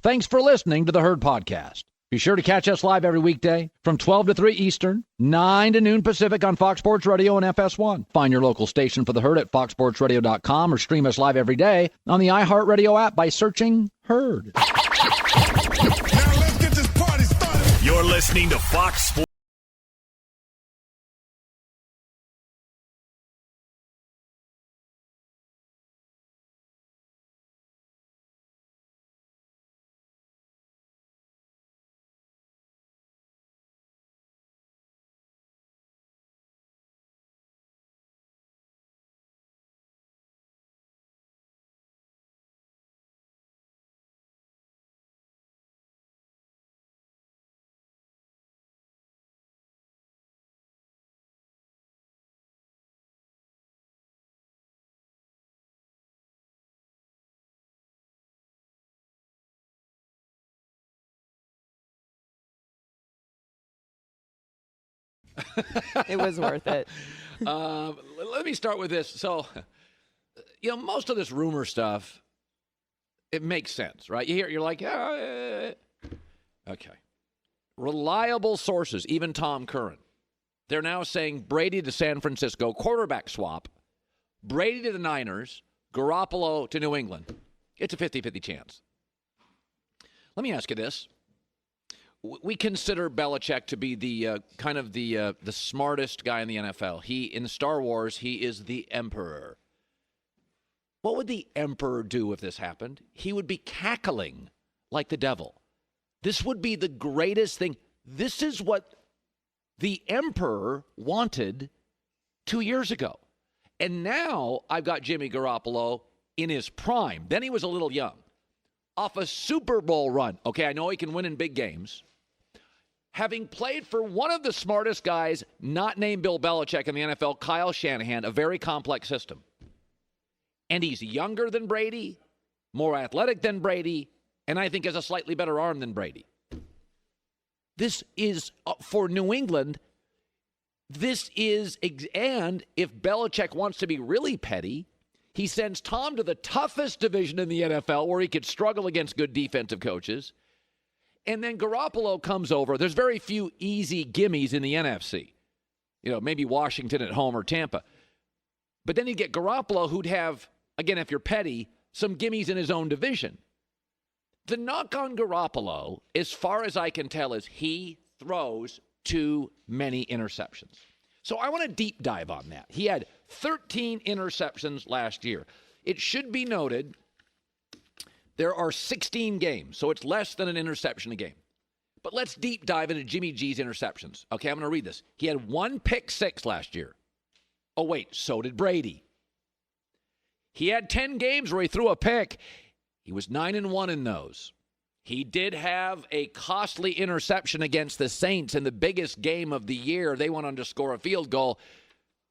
Thanks for listening to the Herd Podcast. Be sure to catch us live every weekday from 12 to 3 Eastern, 9 to noon Pacific on Fox Sports Radio and FS1. Find your local station for the Herd at foxsportsradio.com or stream us live every day on the iHeartRadio app by searching Herd. Now let's get this party started. You're listening to Fox Sports. It was worth it. Let me start with this. So, most of this rumor stuff, it makes sense, right? You hear, you're like, okay. Reliable sources, even Tom Curran, they're now saying Brady to San Francisco, quarterback swap, Brady to the Niners, Garoppolo to New England. It's a 50-50 chance. Let me ask you this. We consider Belichick to be the kind of the smartest guy in the NFL. In Star Wars, he is the Emperor. What would the Emperor do if this happened? He would be cackling like the devil. This would be the greatest thing. This is what the Emperor wanted 2 years ago. And now I've got Jimmy Garoppolo in his prime. Then he was a little young. Off a Super Bowl run. Okay, I know he can win in big games. Having played for one of the smartest guys, not named Bill Belichick in the NFL, Kyle Shanahan, a very complex system. And he's younger than Brady, more athletic than Brady, and I think has a slightly better arm than Brady. This is, for New England, and if Belichick wants to be really petty, he sends Tom to the toughest division in the NFL where he could struggle against good defensive coaches. And then Garoppolo comes over. There's very few easy gimmies in the NFC. Maybe Washington at home or Tampa. But then you get Garoppolo, who'd have, again, if you're petty, some gimmies in his own division. The knock on Garoppolo, as far as I can tell, is he throws too many interceptions. So I want to deep dive on that. He had 13 interceptions last year. It should be noted there are 16 games, so it's less than an interception a game. But let's deep dive into Jimmy G's interceptions. Okay, I'm going to read this. He had 1 pick six last year. Oh, wait, so did Brady. He had 10 games where he threw a pick. He was 9-1 in those. He did have a costly interception against the Saints in the biggest game of the year. They went on to score a field goal.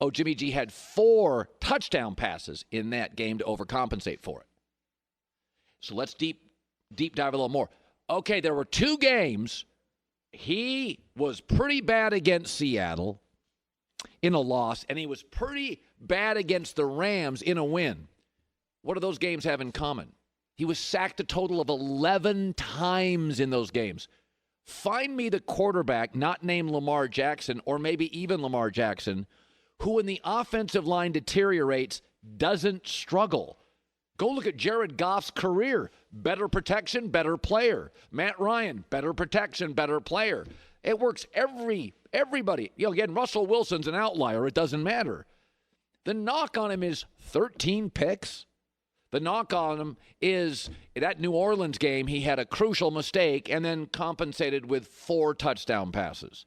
Oh, Jimmy G had 4 touchdown passes in that game to overcompensate for it. So let's deep dive a little more. Okay, there were 2 games. He was pretty bad against Seattle in a loss, and he was pretty bad against the Rams in a win. What do those games have in common? He was sacked a total of 11 times in those games. Find me the quarterback not named Lamar Jackson, or maybe even Lamar Jackson, who when the offensive line deteriorates doesn't struggle. Go look at Jared Goff's career. Better protection, better player. Matt Ryan, better protection, better player. It works everybody. Again, Russell Wilson's an outlier. It doesn't matter. The knock on him is 13 picks. The knock on him is that New Orleans game, he had a crucial mistake and then compensated with 4 touchdown passes.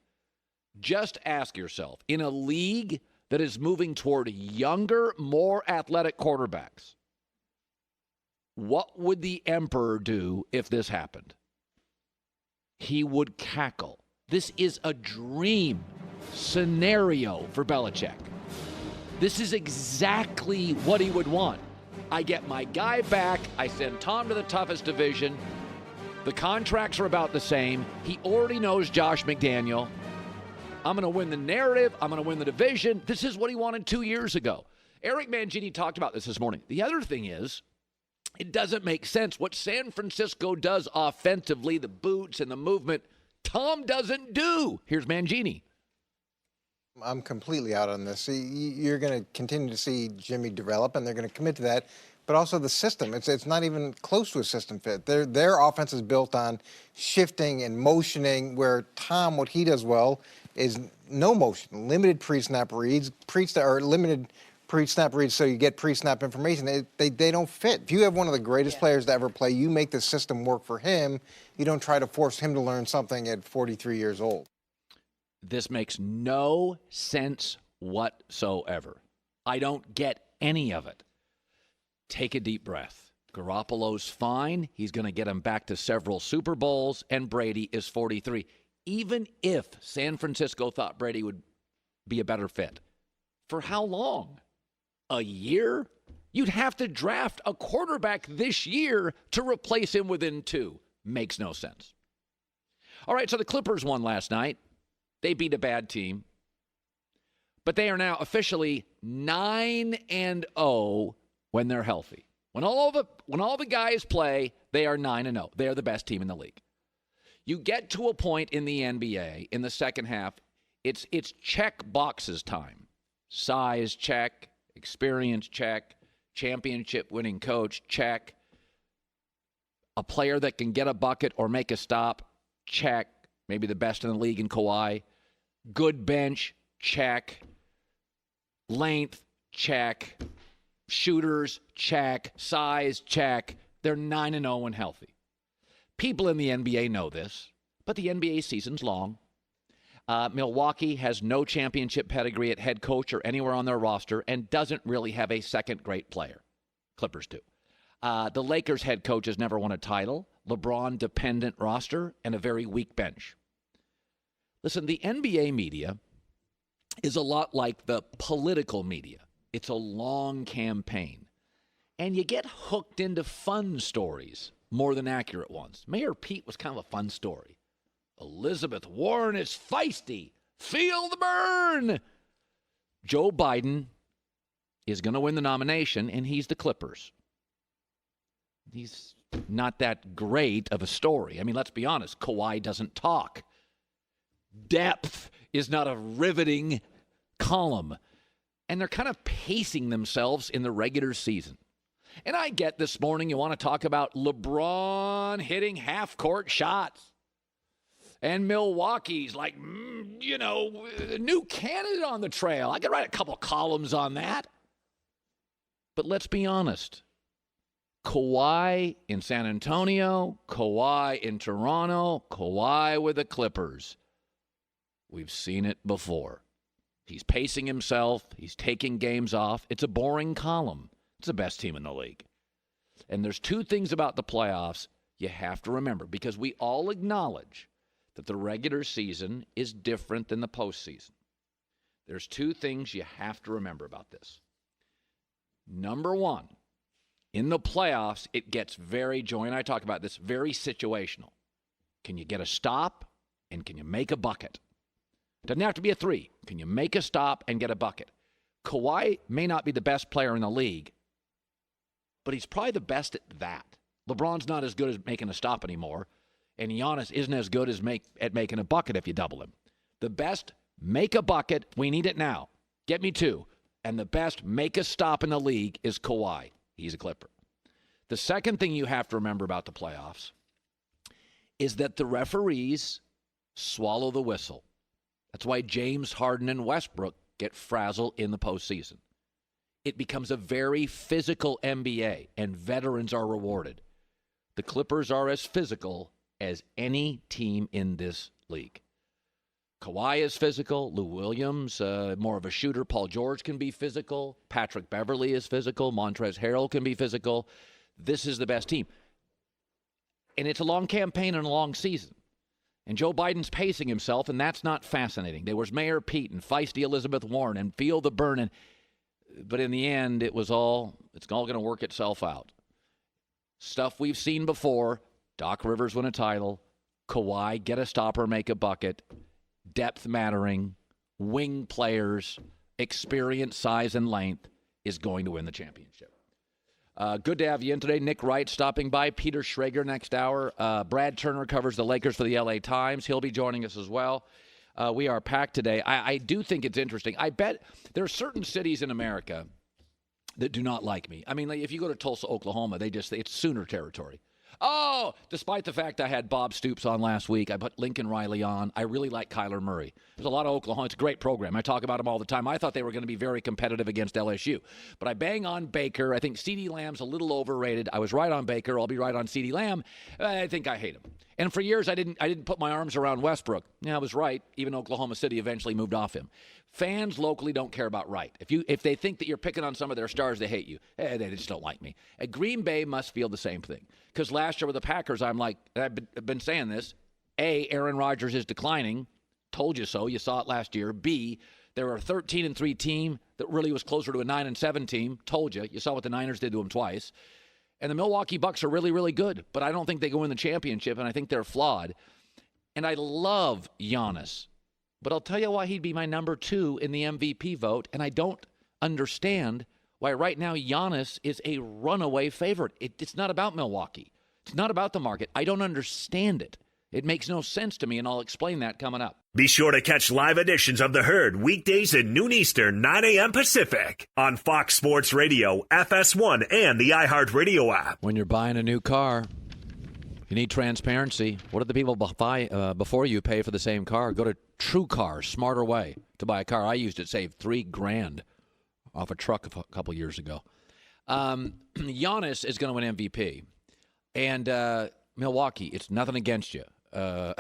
Just ask yourself, in a league that is moving toward younger, more athletic quarterbacks, what would the Emperor do if this happened? He would cackle. This is a dream scenario for Belichick. This is exactly what he would want. I get my guy back. I send Tom to the toughest division. The contracts are about the same. He already knows Josh McDaniel. I'm going to win the narrative. I'm going to win the division. This is what he wanted 2 years ago. Eric Mangini talked about this morning. The other thing is, It doesn't make sense. What San Francisco does offensively, the boots and the movement, Tom doesn't do. Here's Mangini. I'm completely out on this. You're going to continue to see Jimmy develop, and they're going to commit to that. But also the system. It's not even close to a system fit. Their offense is built on shifting and motioning, where Tom, what he does well is no motion, limited pre-snap reads, limited pre-snap reads so you get pre-snap information. They don't fit. If you have one of the greatest players to ever play, you make the system work for him. You don't try to force him to learn something at 43 years old. This makes no sense whatsoever. I don't get any of it. Take a deep breath. Garoppolo's fine. He's going to get him back to several Super Bowls, and Brady is 43. Even if San Francisco thought Brady would be a better fit, for how long? A year? You'd have to draft a quarterback this year to replace him within 2. Makes no sense. All right, so the Clippers won last night. They beat a bad team. But they are now officially 9-0 when they're healthy. When all the guys play, they are 9-0. They are the best team in the league. You get to a point in the NBA in the second half, it's check boxes time. Size, check. Experience, check. Championship winning coach, check. A player that can get a bucket or make a stop, check. Maybe the best in the league in Kawhi. Good bench, check. Length, check. Shooters, check. Size, check. They're 9-0 when healthy. People in the NBA know this, but the NBA season's long. Milwaukee has no championship pedigree at head coach or anywhere on their roster and doesn't really have a second great player. Clippers do. The Lakers head coach has never won a title, LeBron-dependent roster, and a very weak bench. Listen, the NBA media is a lot like the political media. It's a long campaign. And you get hooked into fun stories more than accurate ones. Mayor Pete was kind of a fun story. Elizabeth Warren is feisty. Feel the burn. Joe Biden is going to win the nomination, and he's the Clippers. He's not that great of a story. I mean, let's be honest. Kawhi doesn't talk. Depth is not a riveting column. And they're kind of pacing themselves in the regular season. And I get this morning you want to talk about LeBron hitting half-court shots. And Milwaukee's like, a new candidate on the trail. I could write a couple columns on that. But let's be honest. Kawhi in San Antonio, Kawhi in Toronto, Kawhi with the Clippers. We've seen it before. He's pacing himself. He's taking games off. It's a boring column. It's the best team in the league. And there's 2 things about the playoffs you have to remember, because we all acknowledge that the regular season is different than the postseason. There's 2 things you have to remember about this. Number 1, in the playoffs, it gets Joy and I talk about this, very situational. Can you get a stop, and can you make a bucket? Doesn't have to be a 3. Can you make a stop and get a bucket? Kawhi may not be the best player in the league, but he's probably the best at that. LeBron's not as good as making a stop anymore, and Giannis isn't as good at making a bucket if you double him. The best make a bucket, we need it now. Get me 2. And the best make a stop in the league is Kawhi. He's a Clipper. The second thing you have to remember about the playoffs is that the referees swallow the whistle. That's why James Harden and Westbrook get frazzled in the postseason. It becomes a very physical NBA, and veterans are rewarded. The Clippers are as physical as any team in this league. Kawhi is physical. Lou Williams, more of a shooter. Paul George can be physical. Patrick Beverley is physical. Montrezl Harrell can be physical. This is the best team. And it's a long campaign and a long season. And Joe Biden's pacing himself, and that's not fascinating. There was Mayor Pete and feisty Elizabeth Warren and feel the burn. But in the end, it's all going to work itself out. Stuff we've seen before. Doc Rivers win a title. Kawhi get a stopper, make a bucket. Depth mattering. Wing players. Experience, size, and length is going to win the championship. Good to have you in today. Nick Wright stopping by. Peter Schrager next hour. Brad Turner covers the Lakers for the LA Times. He'll be joining us as well. We are packed today. I do think it's interesting. I bet there are certain cities in America that do not like me. I mean, like if you go to Tulsa, Oklahoma, it's Sooner territory. Oh, despite the fact I had Bob Stoops on last week, I put Lincoln Riley on. I really like Kyler Murray. There's a lot of Oklahoma. It's a great program. I talk about them all the time. I thought they were going to be very competitive against LSU. But I bang on Baker. I think CeeDee Lamb's a little overrated. I was right on Baker. I'll be right on CeeDee Lamb. I think I hate him. And for years, I didn't put my arms around Westbrook. Yeah, I was right. Even Oklahoma City eventually moved off him. Fans locally don't care about Wright. If they think that you're picking on some of their stars, they hate you. They just don't like me. Green Bay must feel the same thing. Because last year with the Packers, I'm like, I've been saying this. A, Aaron Rodgers is declining. Told you so. You saw it last year. B, there were a 13-3 team that really was closer to a 9-7 team. Told you. You saw what the Niners did to them twice. And the Milwaukee Bucks are really, really good. But I don't think they go in the championship, and I think they're flawed. And I love Giannis. But I'll tell you why he'd be my number 2 in the MVP vote, and I don't understand why right now Giannis is a runaway favorite. It's not about Milwaukee. It's not about the market. I don't understand it. It makes no sense to me, and I'll explain that coming up. Be sure to catch live editions of The Herd weekdays at noon Eastern, 9 a.m. Pacific on Fox Sports Radio, FS1, and the iHeartRadio app. When you're buying a new car, you need transparency. What did the people before you pay for the same car? Go to TrueCar, smarter way to buy a car. I used it, saved $3,000 off a truck a couple years ago. Giannis is going to win MVP. And Milwaukee, it's nothing against you. And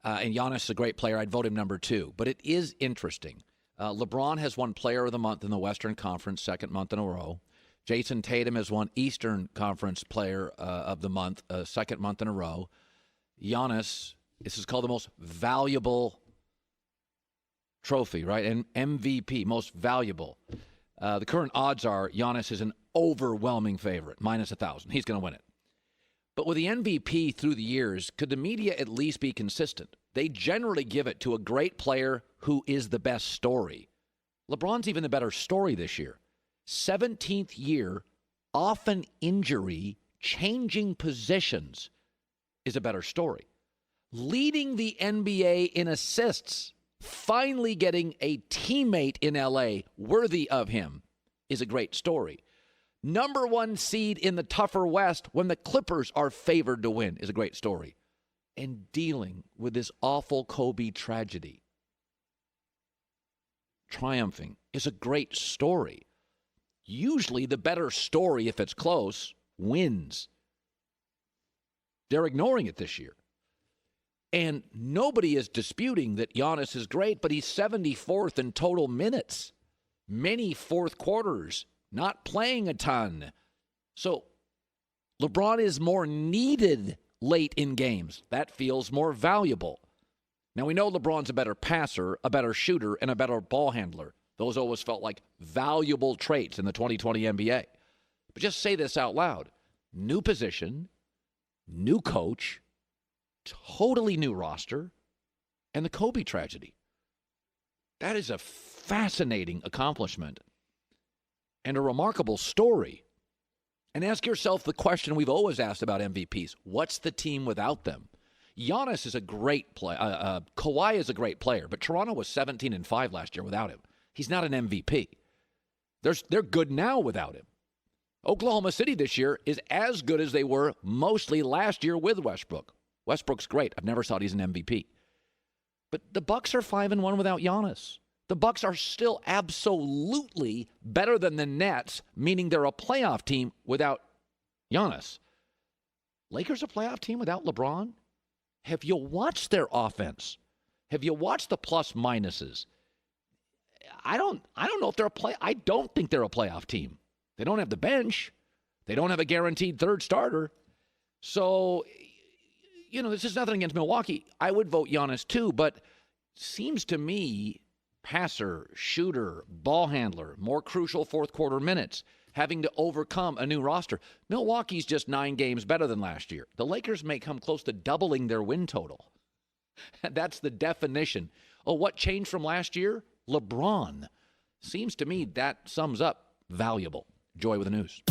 Giannis is a great player. I'd vote him number 2. But it is interesting. LeBron has won Player of the Month in the Western Conference, second month in a row. Jason Tatum has won Eastern Conference Player of the Month, second month in a row. Giannis, this is called the most valuable trophy, right? And MVP, most valuable. The current odds are Giannis is an overwhelming favorite, minus 1,000. He's going to win it. But with the MVP through the years, could the media at least be consistent? They generally give it to a great player who is the best story. LeBron's even the better story this year. 17th year, often injury, changing positions is a better story. Leading the NBA in assists, finally getting a teammate in LA worthy of him is a great story. Number 1 seed in the tougher West when the Clippers are favored to win is a great story. And dealing with this awful Kobe tragedy, triumphing, is a great story. Usually the better story, if it's close, wins. They're ignoring it this year. And nobody is disputing that Giannis is great, but he's 74th in total minutes. Many fourth quarters, not playing a ton. So LeBron is more needed late in games. That feels more valuable. Now, we know LeBron's a better passer, a better shooter, and a better ball handler. Those always felt like valuable traits in the 2020 NBA. But just say this out loud. New position, new coach, totally new roster, and the Kobe tragedy. That is a fascinating accomplishment and a remarkable story. And ask yourself the question we've always asked about MVPs. What's the team without them? Giannis is a great player. Kawhi is a great player, but Toronto was 17-5 last year without him. He's not an MVP. They're good now without him. Oklahoma City this year is as good as they were mostly last year with Westbrook. Westbrook's great. I've never thought he's an MVP. But the Bucks are 5-1 without Giannis. The Bucks are still absolutely better than the Nets, meaning they're a playoff team without Giannis. Lakers a playoff team without LeBron? Have you watched their offense? Have you watched the plus minuses? I don't know if they're I don't think they're a playoff team. They don't have the bench. They don't have a guaranteed third starter. So, this is nothing against Milwaukee. I would vote Giannis too, but seems to me passer, shooter, ball handler, more crucial fourth quarter minutes, having to overcome a new roster. Milwaukee's just 9 games better than last year. The Lakers may come close to doubling their win total. That's the definition. Oh, what changed from last year? LeBron. Seems to me that sums up valuable. Joy with the news.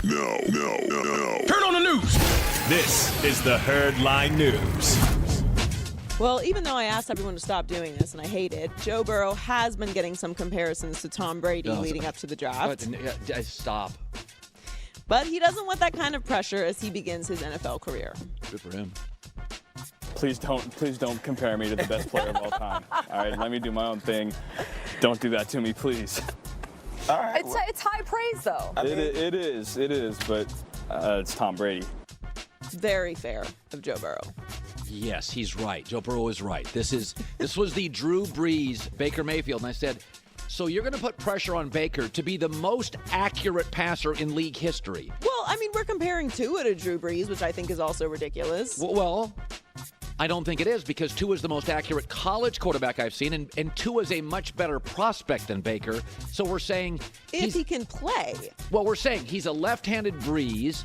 No. Turn on the news. This is the Herd Line News. Well, even though I asked everyone to stop doing this, and I hate it, Joe Burrow has been getting some comparisons to Tom Brady leading up to the draft. Stop. But he doesn't want that kind of pressure as he begins his NFL career. Good for him. Please don't compare me to the best player of all time. All right, let me do my own thing. Don't do that to me, please. All right. It's high praise, though. It is, but it's Tom Brady. Very fair of Joe Burrow. Yes, he's right. Joe Burrow is right. This was the Drew Brees, Baker Mayfield, and I said, so you're going to put pressure on Baker to be the most accurate passer in league history. Well, I mean, we're comparing Tua to Drew Brees, which I think is also ridiculous. Well, I don't think it is because Tua is the most accurate college quarterback I've seen, and Tua is a much better prospect than Baker. So we're saying if he can play. Well, we're saying he's a left-handed Brees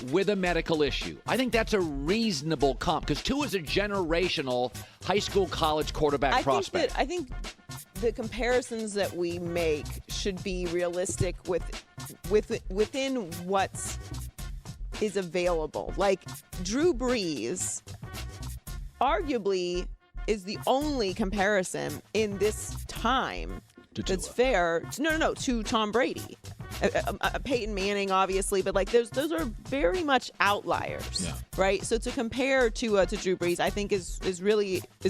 with a medical issue. I think that's a reasonable comp because Tua is a generational high school, college quarterback prospect. I think the comparisons that we make should be realistic within what is available. Like Drew Brees, arguably, is the only comparison in this time that's fair. To Tom Brady. Peyton Manning, obviously, but like those are very much outliers, right? So to compare to Drew Brees, I think is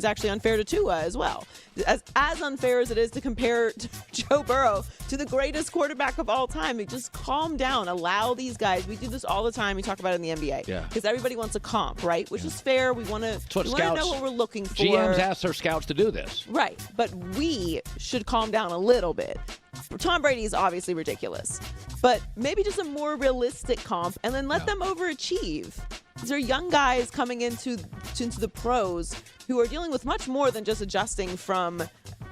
actually unfair to Tua as well. As unfair as it is to compare Joe Burrow to the greatest quarterback of all time. Just calm down, allow these guys. We do this all the time. We talk about it in the NBA because everybody wants a comp, right? Which is fair. We want to know what we're looking for. GMs ask their scouts to do this, right? But we should calm down a little bit. Tom Brady is obviously ridiculous, but maybe just a more realistic comp, and then let them overachieve. These are young guys coming into the pros who are dealing with much more than just adjusting from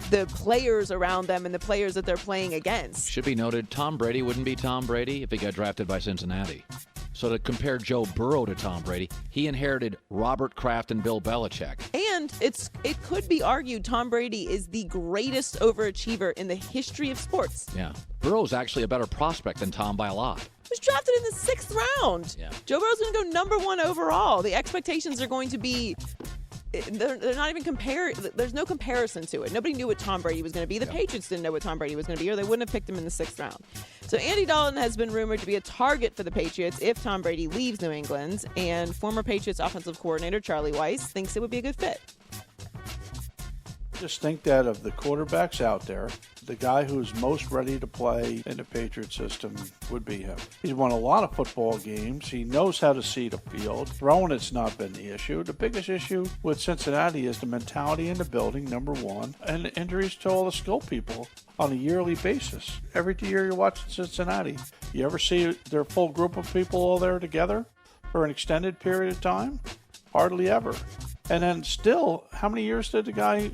the players around them and the players that they're playing against. Should be noted, Tom Brady wouldn't be Tom Brady if he got drafted by Cincinnati. So to compare Joe Burrow to Tom Brady, he inherited Robert Kraft and Bill Belichick. And it could be argued Tom Brady is the greatest overachiever in the history of sports. Yeah. Burrow's actually a better prospect than Tom by a lot. He was drafted in the 6th round. Yeah. Joe Burrow's going to go number 1 overall. The expectations are going to be... They're not even there's no comparison to it. Nobody knew what Tom Brady was going to be. The Patriots didn't know what Tom Brady was going to be, or they wouldn't have picked him in the 6th round. So Andy Dalton has been rumored to be a target for the Patriots if Tom Brady leaves New England, and former Patriots offensive coordinator Charlie Weiss thinks it would be a good fit. Just think that of the quarterbacks out there, the guy who's most ready to play in the Patriot system would be him. He's won a lot of football games. He knows how to see the field. Throwing it's not been the issue. The biggest issue with Cincinnati is the mentality in the building, number one, and the injuries to all the skill people on a yearly basis. Every year you're watching Cincinnati, you ever see their full group of people all there together for an extended period of time? Hardly ever. And then still, how many years did the guy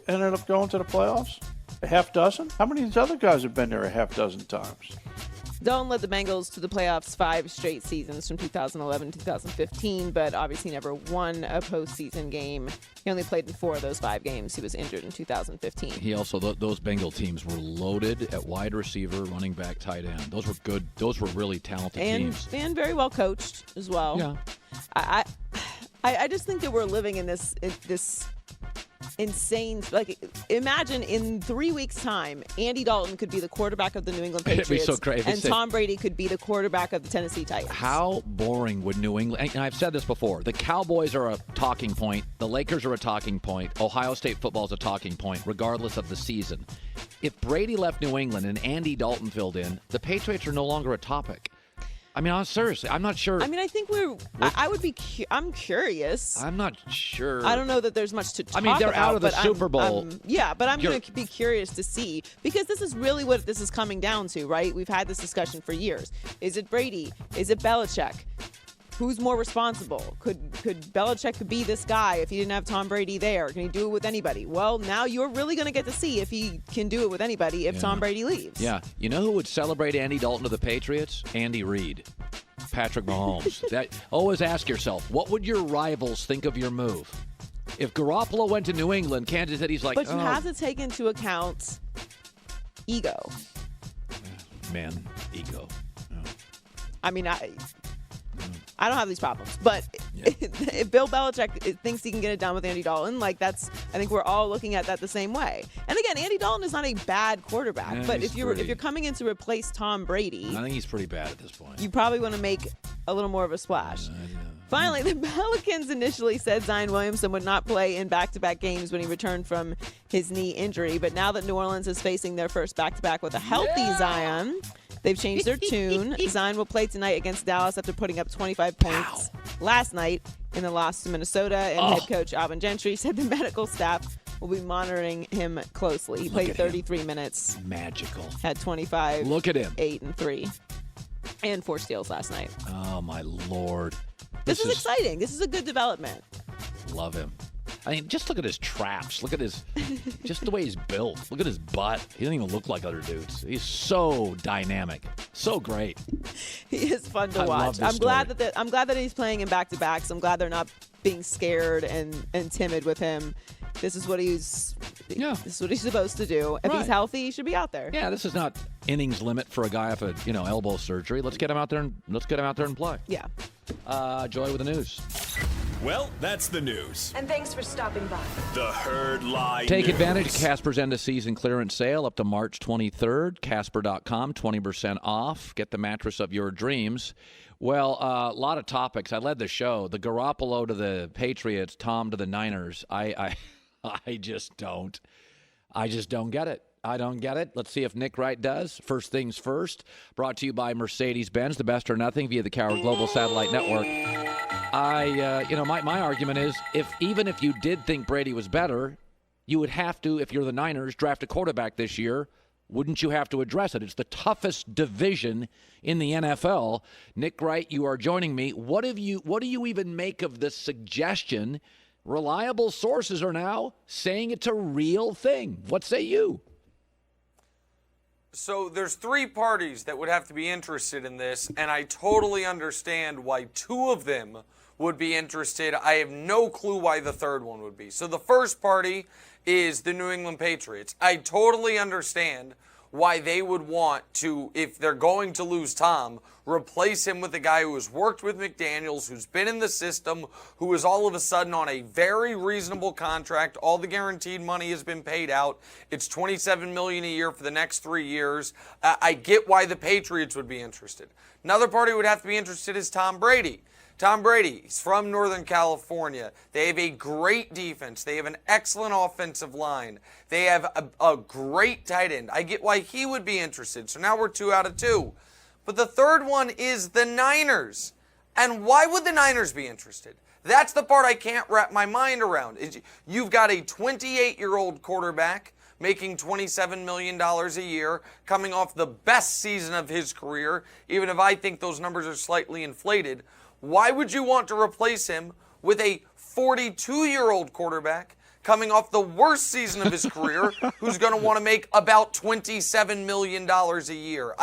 ended up going to the playoffs? A half dozen? How many of these other guys have been there a half dozen times? Dalton led the Bengals to the playoffs 5 straight seasons from 2011 to 2015, but obviously never won a postseason game. He only played in 4 of those 5 games. He was injured in 2015. He also, those Bengal teams were loaded at wide receiver, running back, tight end. Those were good. Those were really talented teams. And very well coached as well. Yeah. I just think that we're living in this insane, like, imagine in 3 weeks' time, Andy Dalton could be the quarterback of the New England Patriots. It'd be so crazy. And Tom Brady could be the quarterback of the Tennessee Titans. How boring would New England, and I've said this before, the Cowboys are a talking point, the Lakers are a talking point, Ohio State football is a talking point, regardless of the season. If Brady left New England and Andy Dalton filled in, the Patriots are no longer a topic. I mean, seriously, I'm not sure. I mean, I think I'm curious. I'm not sure. I don't know that there's much to talk about. I mean, they're out of the Super Bowl. But I'm going to be curious to see, because this is really what this is coming down to, right? We've had this discussion for years. Is it Brady? Is it Belichick? Who's more responsible? Could Belichick be this guy if he didn't have Tom Brady there? Can he do it with anybody? Well, now you're really going to get to see if he can do it with anybody if Tom Brady leaves. Yeah. You know who would celebrate Andy Dalton to the Patriots? Andy Reid. Patrick Mahomes. Always ask yourself, what would your rivals think of your move? If Garoppolo went to New England, Kansas City's like, but you have to take into account ego. Man, ego. I mean, I don't have these problems, but if Bill Belichick thinks he can get it done with Andy Dalton, I think we're all looking at that the same way. And again, Andy Dalton is not a bad quarterback, but if you're coming in to replace Tom Brady, I think he's pretty bad at this point. You probably want to make a little more of a splash. Finally, the Pelicans initially said Zion Williamson would not play in back-to-back games when he returned from his knee injury, but now that New Orleans is facing their first back-to-back with a healthy Zion, they've changed their tune. Zion will play tonight against Dallas after putting up 25 points last night in the loss to Minnesota, and head coach Alvin Gentry said the medical staff will be monitoring him closely. He played 33 minutes. Magical. Had 25. Look at him. 8 and 3. And 4 steals last night. Oh, my Lord. This is exciting. This is a good development. Love him. I mean, just look at his traps. Look at just the way he's built. Look at his butt. He doesn't even look like other dudes. He's so dynamic. So great. He is fun to watch. I'm glad that he's playing in back-to-backs. I'm glad they're not being scared and timid with him. This is what he's supposed to do. If he's healthy, he should be out there. Yeah, this is not innings limit for a guy off elbow surgery. Let's get him out there and play. Yeah. Joy with the news. Well, that's the news. And thanks for stopping by. The Herd Lie Take News. advantage of Casper's end-of-season clearance sale up to March 23rd. Casper.com, 20% off. Get the mattress of your dreams. Well, a lot of topics. I led the show. The Garoppolo to the Patriots, Tom to the Niners. I just don't. I just don't get it. I don't get it. Let's see if Nick Wright does. First things first. Brought to you by Mercedes-Benz, the best or nothing via the Coward Global Satellite Network. My argument is even if you did think Brady was better, you would have to, if you're the Niners, draft a quarterback this year. Wouldn't you have to address it? It's the toughest division in the NFL. Nick Wright, you are joining me. What do you even make of the suggestion? Reliable sources are now saying it's a real thing. What say you? So there's 3 parties that would have to be interested in this, and I totally understand why 2 of them would be interested. I have no clue why the third one would be. So the first party is the New England Patriots. I totally understand why they would want to, if they're going to lose Tom, replace him with a guy who has worked with McDaniels, who's been in the system, who is all of a sudden on a very reasonable contract. All the guaranteed money has been paid out. It's $27 million a year for the next 3 years. I get why the Patriots would be interested. Another party who would have to be interested is Tom Brady. Tom Brady, he's from Northern California. They have a great defense. They have an excellent offensive line. They have a great tight end. I get why he would be interested. So now we're 2 out of 2. But the third one is the Niners. And why would the Niners be interested? That's the part I can't wrap my mind around. You've got a 28-year-old quarterback making $27 million a year, coming off the best season of his career, even if I think those numbers are slightly inflated. Why would you want to replace him with a 42-year-old quarterback coming off the worst season of his career who's going to want to make about $27 million a year?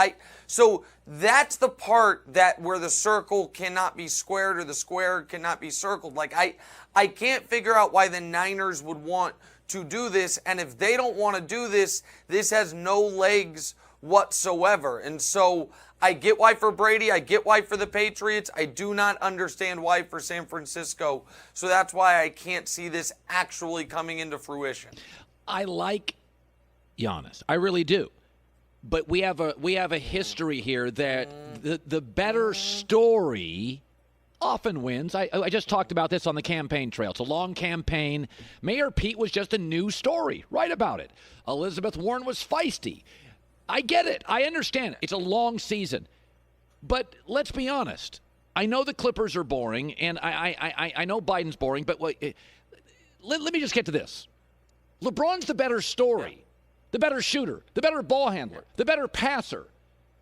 So that's the part where the circle cannot be squared or the square cannot be circled. I can't figure out why the Niners would want to do this, and if they don't want to do this, this has no legs whatsoever. And so I get why for Brady, I get why for the Patriots. I do not understand why for San Francisco. So that's why I can't see this actually coming into fruition. I like Giannis. I really do. But we have a history here that the better story often wins. I just talked about this on the campaign trail. It's a long campaign. Mayor Pete was just a new story. Write about it. Elizabeth Warren was feisty. I get it. I understand it. It's a long season. But let's be honest. I know the Clippers are boring, and I know Biden's boring, but let me just get to this. LeBron's the better story, the better shooter, the better ball handler, the better passer.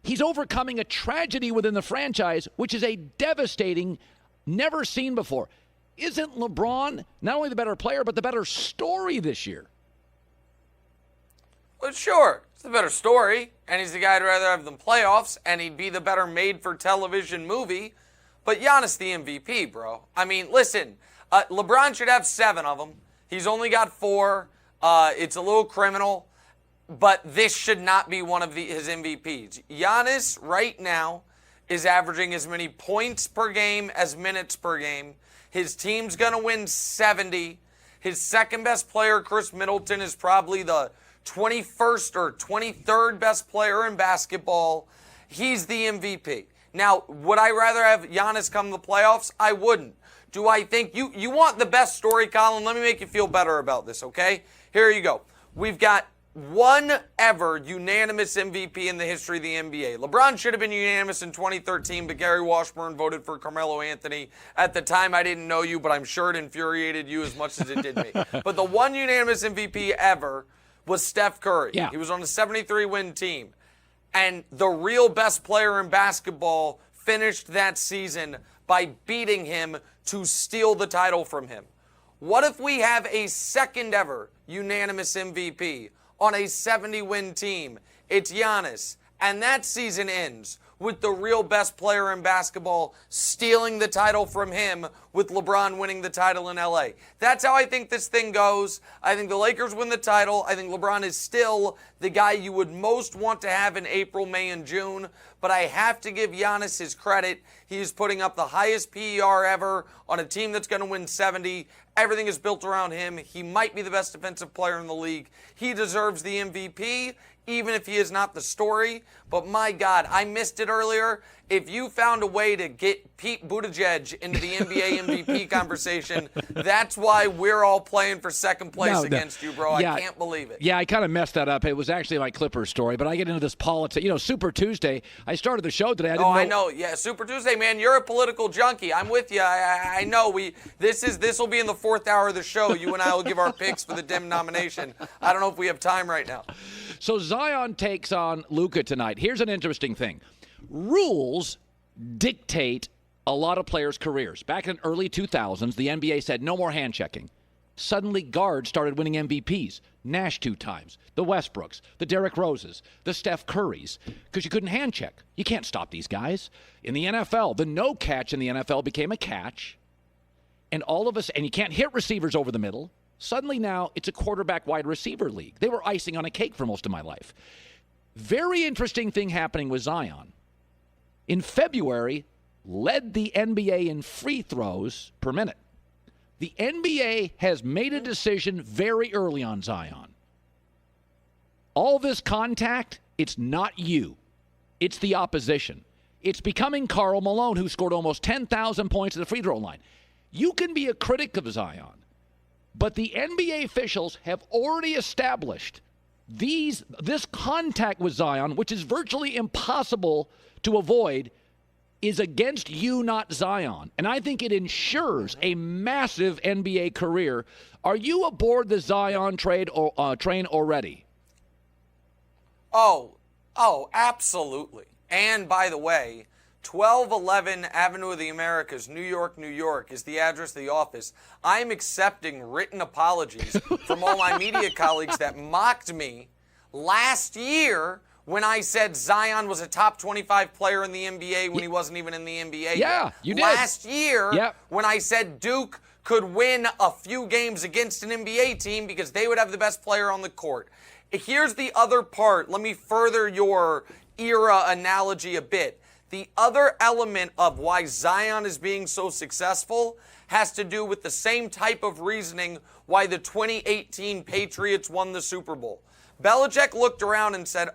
He's overcoming a tragedy within the franchise, which is a devastating, never seen before. Isn't LeBron not only the better player, but the better story this year? Well, sure. It's the better story, and he's the guy I'd rather have than playoffs, and he'd be the better made-for-television movie. But Giannis the MVP, bro. I mean, listen, LeBron should have 7 of them. He's only got 4. It's a little criminal, but this should not be one of his MVPs. Giannis right now is averaging as many points per game as minutes per game. His team's going to win 70. His second best player, Chris Middleton, is probably the 21st or 23rd best player in basketball. He's the MVP. Now, would I rather have Giannis come to the playoffs? I wouldn't. Do I think you want the best story, Colin? Let me make you feel better about this, okay? Here you go. We've got one ever unanimous MVP in the history of the NBA. LeBron should have been unanimous in 2013, but Gary Washburn voted for Carmelo Anthony. At the time, I didn't know you, but I'm sure it infuriated you as much as it did me. But the one unanimous MVP ever was Steph Curry. Yeah. He was on a 73-win team. And the real best player in basketball finished that season by beating him to steal the title from him. What if we have a second ever unanimous MVP on a 70-win team? It's Giannis, and that season ends with the real best player in basketball stealing the title from him, with LeBron winning the title in LA. That's how I think this thing goes. I think the Lakers win the title. I think LeBron is still the guy you would most want to have in April, May, and June. But I have to give Giannis his credit. He is putting up the highest PER ever on a team that's going to win 70. Everything is built around him. He might be the best defensive player in the league. He deserves the MVP, even if he is not the story. But my God, I missed it earlier. If you found a way to get Pete Buttigieg into the NBA MVP conversation, that's why we're all playing for second place against you, bro. Yeah, I can't believe it. Yeah, I kind of messed that up. It was actually my Clippers story, but I get into this politics. Super Tuesday. I started the show today. I know. Yeah, Super Tuesday, man. You're a political junkie. I'm with you. I know. This will be in the fourth hour of the show. You and I will give our picks for the Dem nomination. I don't know if we have time right now. So Zion takes on Luka tonight. Here's an interesting thing. Rules dictate a lot of players' careers. Back in the early 2000s, the NBA said no more hand checking. Suddenly, guards started winning MVPs. Nash 2 times, the Westbrooks, the Derrick Roses, the Steph Currys, because you couldn't hand check. You can't stop these guys. In the NFL, the no catch in the NFL became a catch. And and you can't hit receivers over the middle. Suddenly now, it's a quarterback wide receiver league. They were icing on a cake for most of my life. Very interesting thing happening with Zion. In February, led the NBA in free throws per minute. The NBA has made a decision very early on Zion. All this contact, it's not you. It's the opposition. It's becoming Karl Malone, who scored almost 10,000 points at the free throw line. You can be a critic of Zion, but the NBA officials have already established this contact with Zion, which is virtually impossible to avoid, is against you, not Zion. And I think it ensures a massive NBA career. Are you aboard the Zion train already? Oh, absolutely. And by the way, 1211 Avenue of the Americas, New York, New York, is the address of the office. I'm accepting written apologies from all my media colleagues that mocked me last year when I said Zion was a top 25 player in the NBA when he wasn't even in the NBA yet. You did. Last year, when I said Duke could win a few games against an NBA team because they would have the best player on the court. Here's the other part. Let me further your era analogy a bit. The other element of why Zion is being so successful has to do with the same type of reasoning why the 2018 Patriots won the Super Bowl. Belichick looked around and said,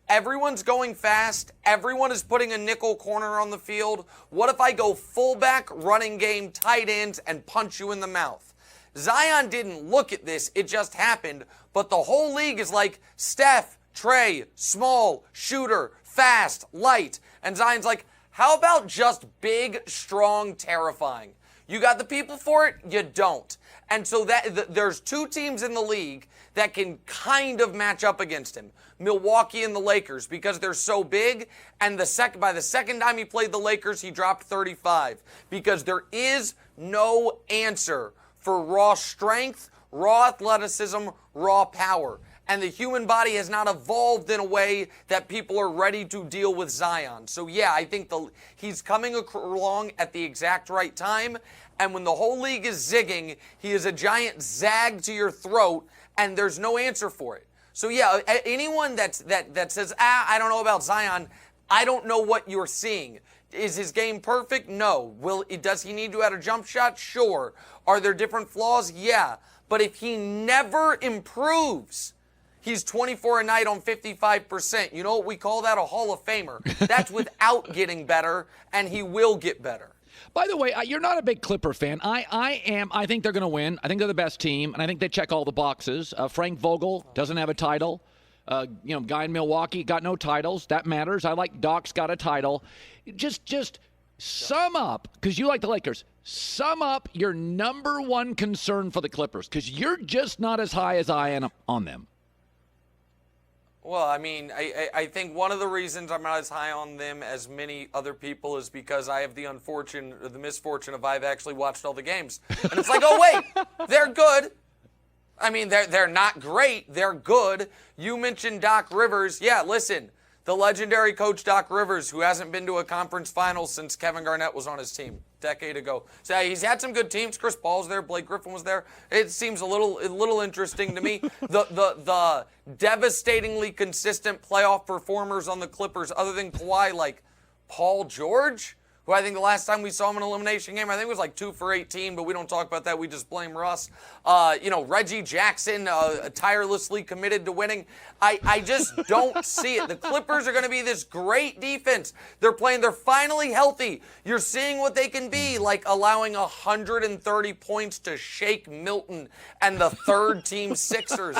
everyone's going fast. Everyone is putting a nickel corner on the field. What if I go fullback, running game, tight ends, and punch you in the mouth? Zion didn't look at this. It just happened. But the whole league is like, Steph, Trey, small, shooter, fast, light. And Zion's like, how about just big, strong, terrifying? You got the people for it? You don't. And so there's two teams in the league that can kind of match up against him. Milwaukee and the Lakers, because they're so big. And by the second time he played the Lakers, he dropped 35. Because there is no answer for raw strength, raw athleticism, raw power. And the human body has not evolved in a way that people are ready to deal with Zion. So yeah, I think he's coming along at the exact right time. And when the whole league is zigging, he is a giant zag to your throat, and there's no answer for it. So yeah, anyone that says, I don't know about Zion, I don't know what you're seeing. Is his game perfect? No. Does he need to add a jump shot? Sure. Are there different flaws? Yeah. But if he never improves, he's 24 a night on 55%. You know what we call that? A Hall of Famer. That's without getting better, and he will get better. By the way, you're not a big Clipper fan. I am. I think they're going to win. I think they're the best team, and I think they check all the boxes. Frank Vogel doesn't have a title. Guy in Milwaukee got no titles. That matters. I like Doc's got a title. Just sum up, because you like the Lakers, sum up your number one concern for the Clippers, because you're just not as high as I am on them. Well, I mean, I think one of the reasons I'm not as high on them as many other people is because I have the misfortune of I've actually watched all the games. And it's like, oh, wait, they're good. I mean, they're not great. They're good. You mentioned Doc Rivers. Yeah, listen, the legendary coach Doc Rivers, who hasn't been to a conference final since Kevin Garnett was on his team a decade ago. So he's had some good teams. Chris Paul's there. Blake Griffin was there. It seems a little interesting to me. The devastatingly consistent playoff performers on the Clippers, other than Kawhi, like Paul George, who I think the last time we saw him in an elimination game, I think it was like 2 for 18, but we don't talk about that. We just blame Russ. Reggie Jackson, tirelessly committed to winning. I just don't see it. The Clippers are going to be this great defense. They're finally healthy. You're seeing what they can be, like allowing 130 points to Shake Milton and the third team Sixers.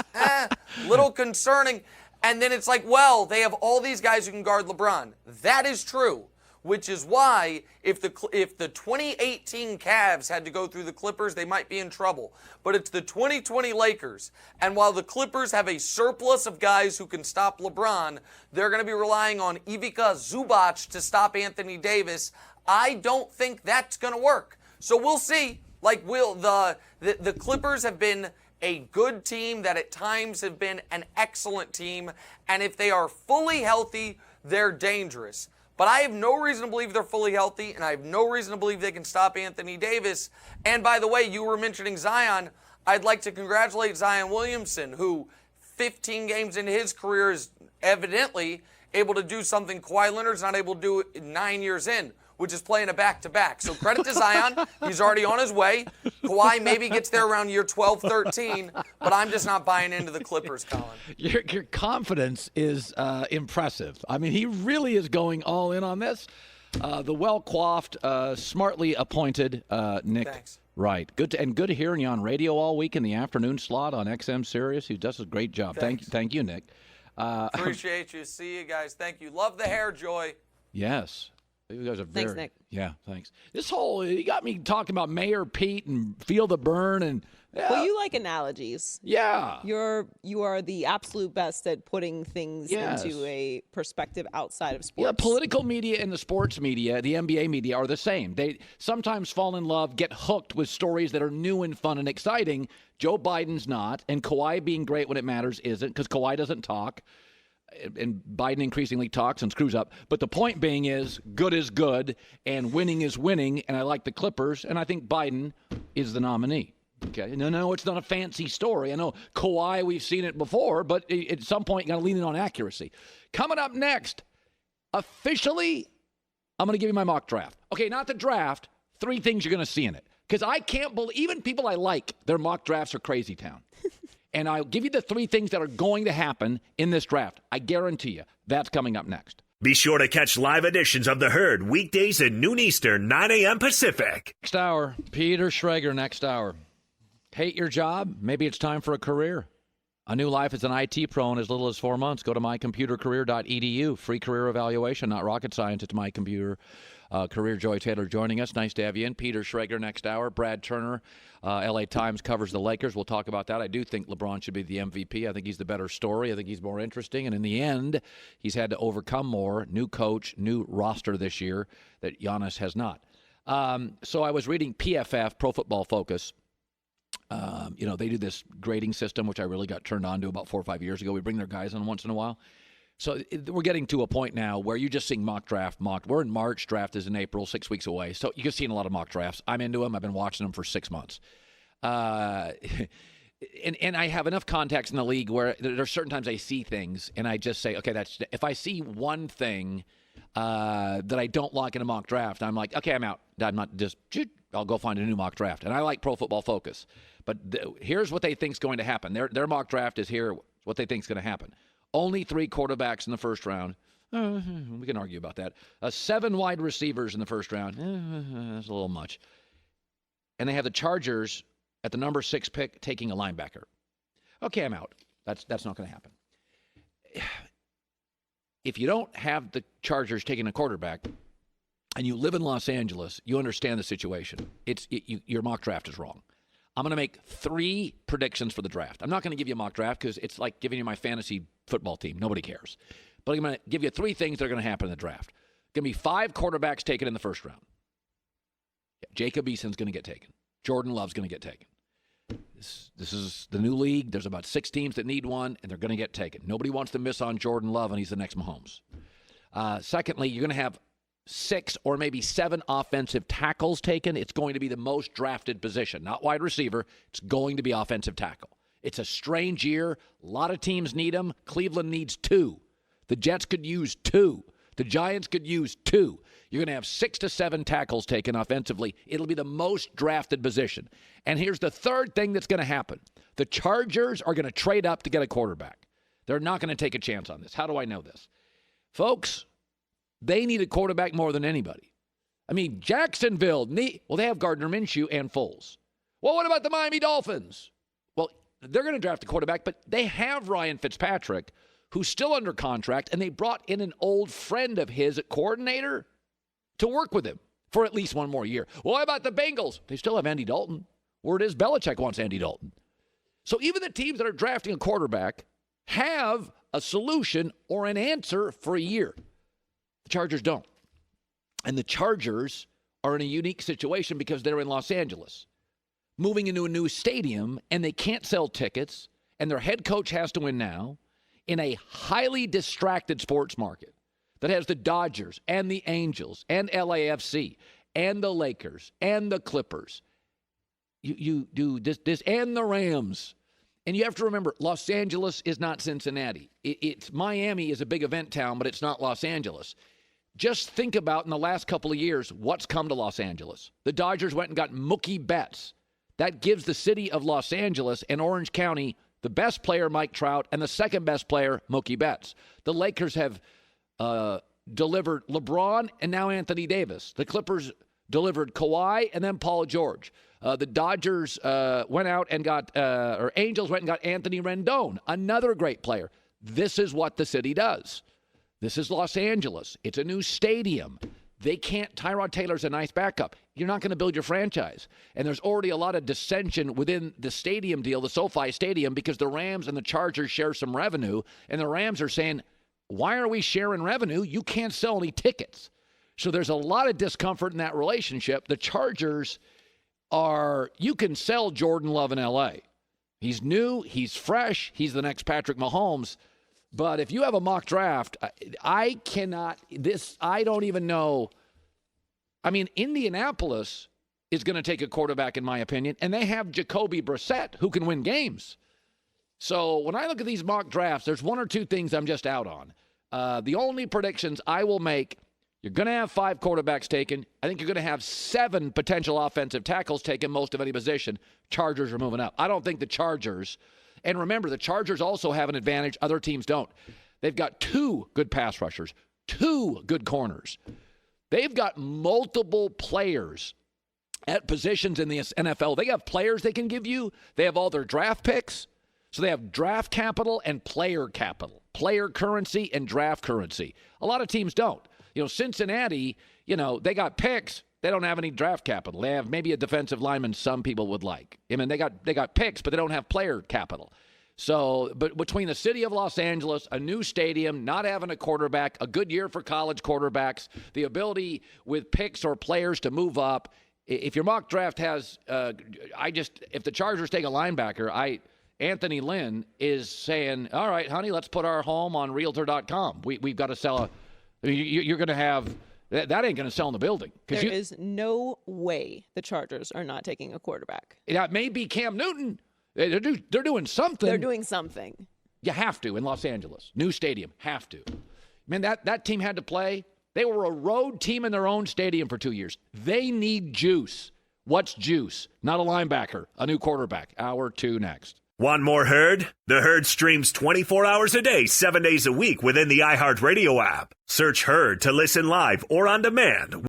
Little concerning. And then it's like, well, they have all these guys who can guard LeBron. That is true. Which is why if the 2018 Cavs had to go through the Clippers, they might be in trouble. But it's the 2020 Lakers. And while the Clippers have a surplus of guys who can stop LeBron, they're going to be relying on Ivica Zubac to stop Anthony Davis. I don't think that's going to work. So we'll see. The Clippers have been a good team that at times have been an excellent team. And if they are fully healthy, they're dangerous. But I have no reason to believe they're fully healthy, and I have no reason to believe they can stop Anthony Davis. And by the way, you were mentioning Zion. I'd like to congratulate Zion Williamson, who 15 games into his career is evidently able to do something Kawhi Leonard's not able to do 9 years in, which is playing a back-to-back. So credit to Zion. He's already on his way. Kawhi maybe gets there around year 12, 13, but I'm just not buying into the Clippers, Colin. Your confidence is impressive. I mean, he really is going all in on this. The well-coiffed, smartly appointed Nick Wright. Good to hearing you on radio all week in the afternoon slot on XM Sirius. He does a great job. Thank you, Nick. Appreciate you. See you guys. Thank you. Love the hair, Joy. Yes. You guys are Thanks, Nick. Yeah, thanks. You got me talking about Mayor Pete and Feel the Burn and. Yeah. Well, you like analogies. Yeah. You are the absolute best at putting things into a perspective outside of sports. Yeah, political media and the sports media, the NBA media, are the same. They sometimes fall in love, get hooked with stories that are new and fun and exciting. Joe Biden's not, and Kawhi being great when it matters isn't, because Kawhi doesn't talk. And Biden increasingly talks and screws up. But the point being is good, and winning is winning, and I like the Clippers, and I think Biden is the nominee. Okay, no, it's not a fancy story. I know Kawhi, we've seen it before, but at some point you got to lean in on accuracy. Coming up next, officially, I'm going to give you my mock draft. Okay, not the draft, 3 things you're going to see in it. Because I can't believe, even people I like, their mock drafts are crazy town. And I'll give you the 3 things that are going to happen in this draft. I guarantee you. That's coming up next. Be sure to catch live editions of The Herd weekdays at noon Eastern, 9 a.m. Pacific. Next hour, Peter Schrager, next hour. Hate your job? Maybe it's time for a career. A new life as an IT pro in as little as 4 months. Go to mycomputercareer.edu. Free career evaluation, not rocket science. It's My Computer Career. Joy Taylor joining us. Nice to have you in. Peter Schrager next hour. Brad Turner, LA Times, covers the Lakers. We'll talk about that. I do think LeBron should be the MVP. I think he's the better story. I think he's more interesting. And in the end, he's had to overcome more. New coach, new roster this year that Giannis has not. So I was reading PFF, Pro Football Focus. They do this grading system, which I really got turned on to about 4 or 5 years ago. We bring their guys on once in a while. So we're getting to a point now where you're just seeing mock draft. We're in March. Draft is in April, 6 weeks away. So you're seeing a lot of mock drafts. I'm into them. I've been watching them for 6 months. And I have enough contacts in the league where there are certain times I see things and I just say, okay, if I see one thing that I don't like in a mock draft. I'm like, okay, I'm out. I'm not just. I'll go find a new mock draft. And I like Pro Football Focus. But here's what they think is going to happen. Their mock draft is here. What they think is going to happen. Only 3 quarterbacks in the first round. We can argue about that. 7 wide receivers in the first round. That's a little much. And they have the Chargers at the number 6 pick taking a linebacker. Okay, I'm out. That's not going to happen. If you don't have the Chargers taking a quarterback and you live in Los Angeles, you understand the situation. Your mock draft is wrong. I'm going to make 3 predictions for the draft. I'm not going to give you a mock draft because it's like giving you my fantasy football team. Nobody cares. But I'm going to give you 3 things that are going to happen in the draft. Going to be 5 quarterbacks taken in the first round. Jacob Eason's going to get taken. Jordan Love's going to get taken. This is the new league. There's about 6 teams that need one, and they're going to get taken. Nobody wants to miss on Jordan Love, and he's the next Mahomes. Secondly, you're going to have 6 or maybe 7 offensive tackles taken. It's going to be the most drafted position, not wide receiver. It's going to be offensive tackle. It's a strange year. A lot of teams need them. Cleveland needs 2. The Jets could use 2. The Giants could use 2. You're going to have 6 to 7 tackles taken offensively. It'll be the most drafted position. And here's the third thing that's going to happen. The Chargers are going to trade up to get a quarterback. They're not going to take a chance on this. How do I know this? Folks, they need a quarterback more than anybody. I mean, Jacksonville, they have Gardner Minshew and Foles. Well, what about the Miami Dolphins? Well, they're going to draft a quarterback, but they have Ryan Fitzpatrick, who's still under contract, and they brought in an old friend of his at coordinator to work with him for at least 1 more year. Well, what about the Bengals? They still have Andy Dalton. Word is Belichick wants Andy Dalton. So even the teams that are drafting a quarterback have a solution or an answer for a year. The Chargers don't. And the Chargers are in a unique situation because they're in Los Angeles, moving into a new stadium, and they can't sell tickets, and their head coach has to win now in a highly distracted sports market that has the Dodgers and the Angels and LAFC and the Lakers and the Clippers. You do this and the Rams. And you have to remember, Los Angeles is not Cincinnati. It's Miami is a big event town, but it's not Los Angeles. Just think about in the last couple of years what's come to Los Angeles. The Dodgers went and got Mookie Betts. That gives the city of Los Angeles and Orange County the best player, Mike Trout, and the second best player, Mookie Betts. The Lakers have delivered LeBron and now Anthony Davis. The Clippers delivered Kawhi and then Paul George. The Dodgers went out and got, or Angels went and got Anthony Rendon, another great player. This is what the city does. This is Los Angeles. It's a new stadium. They can't. Tyrod Taylor's a nice backup. You're not going to build your franchise. And there's already a lot of dissension within the stadium deal, the SoFi Stadium, because the Rams and the Chargers share some revenue. And the Rams are saying, why are we sharing revenue? You can't sell any tickets. So there's a lot of discomfort in that relationship. The Chargers you can sell Jordan Love in L.A. He's new. He's fresh. He's the next Patrick Mahomes. But if you have a mock draft, I don't even know. I mean, Indianapolis is going to take a quarterback, in my opinion, and they have Jacoby Brissett, who can win games. So when I look at these mock drafts, there's 1 or 2 things I'm just out on. The only predictions I will make, you're going to have 5 quarterbacks taken. I think you're going to have 7 potential offensive tackles taken, most of any position. Chargers are moving up. I don't think the Chargers... And remember, the Chargers also have an advantage other teams don't. They've got 2 good pass rushers, 2 good corners. They've got multiple players at positions in the NFL. They have players they can give you. They have all their draft picks. So they have draft capital and player capital, player currency and draft currency. A lot of teams don't. Cincinnati, they got picks. They don't have any draft capital. They have maybe a defensive lineman some people would like. I mean, they got picks, but they don't have player capital. So, but between the city of Los Angeles, a new stadium, not having a quarterback, a good year for college quarterbacks, the ability with picks or players to move up. If your mock draft has, if the Chargers take a linebacker, Anthony Lynn is saying, all right, honey, let's put our home on Realtor.com. We've got to sell you're going to have. That ain't going to sell in the building. There is no way the Chargers are not taking a quarterback. That may be Cam Newton. They're doing something. They're doing something. You have to in Los Angeles. New stadium. Have to. Man, that team had to play They were a road team in their own stadium for 2 years. They need juice. What's juice? Not a linebacker, a new quarterback. Hour 2 next. Want more Herd? The Herd streams 24 hours a day, 7 days a week within the iHeartRadio app. Search Herd to listen live or on demand.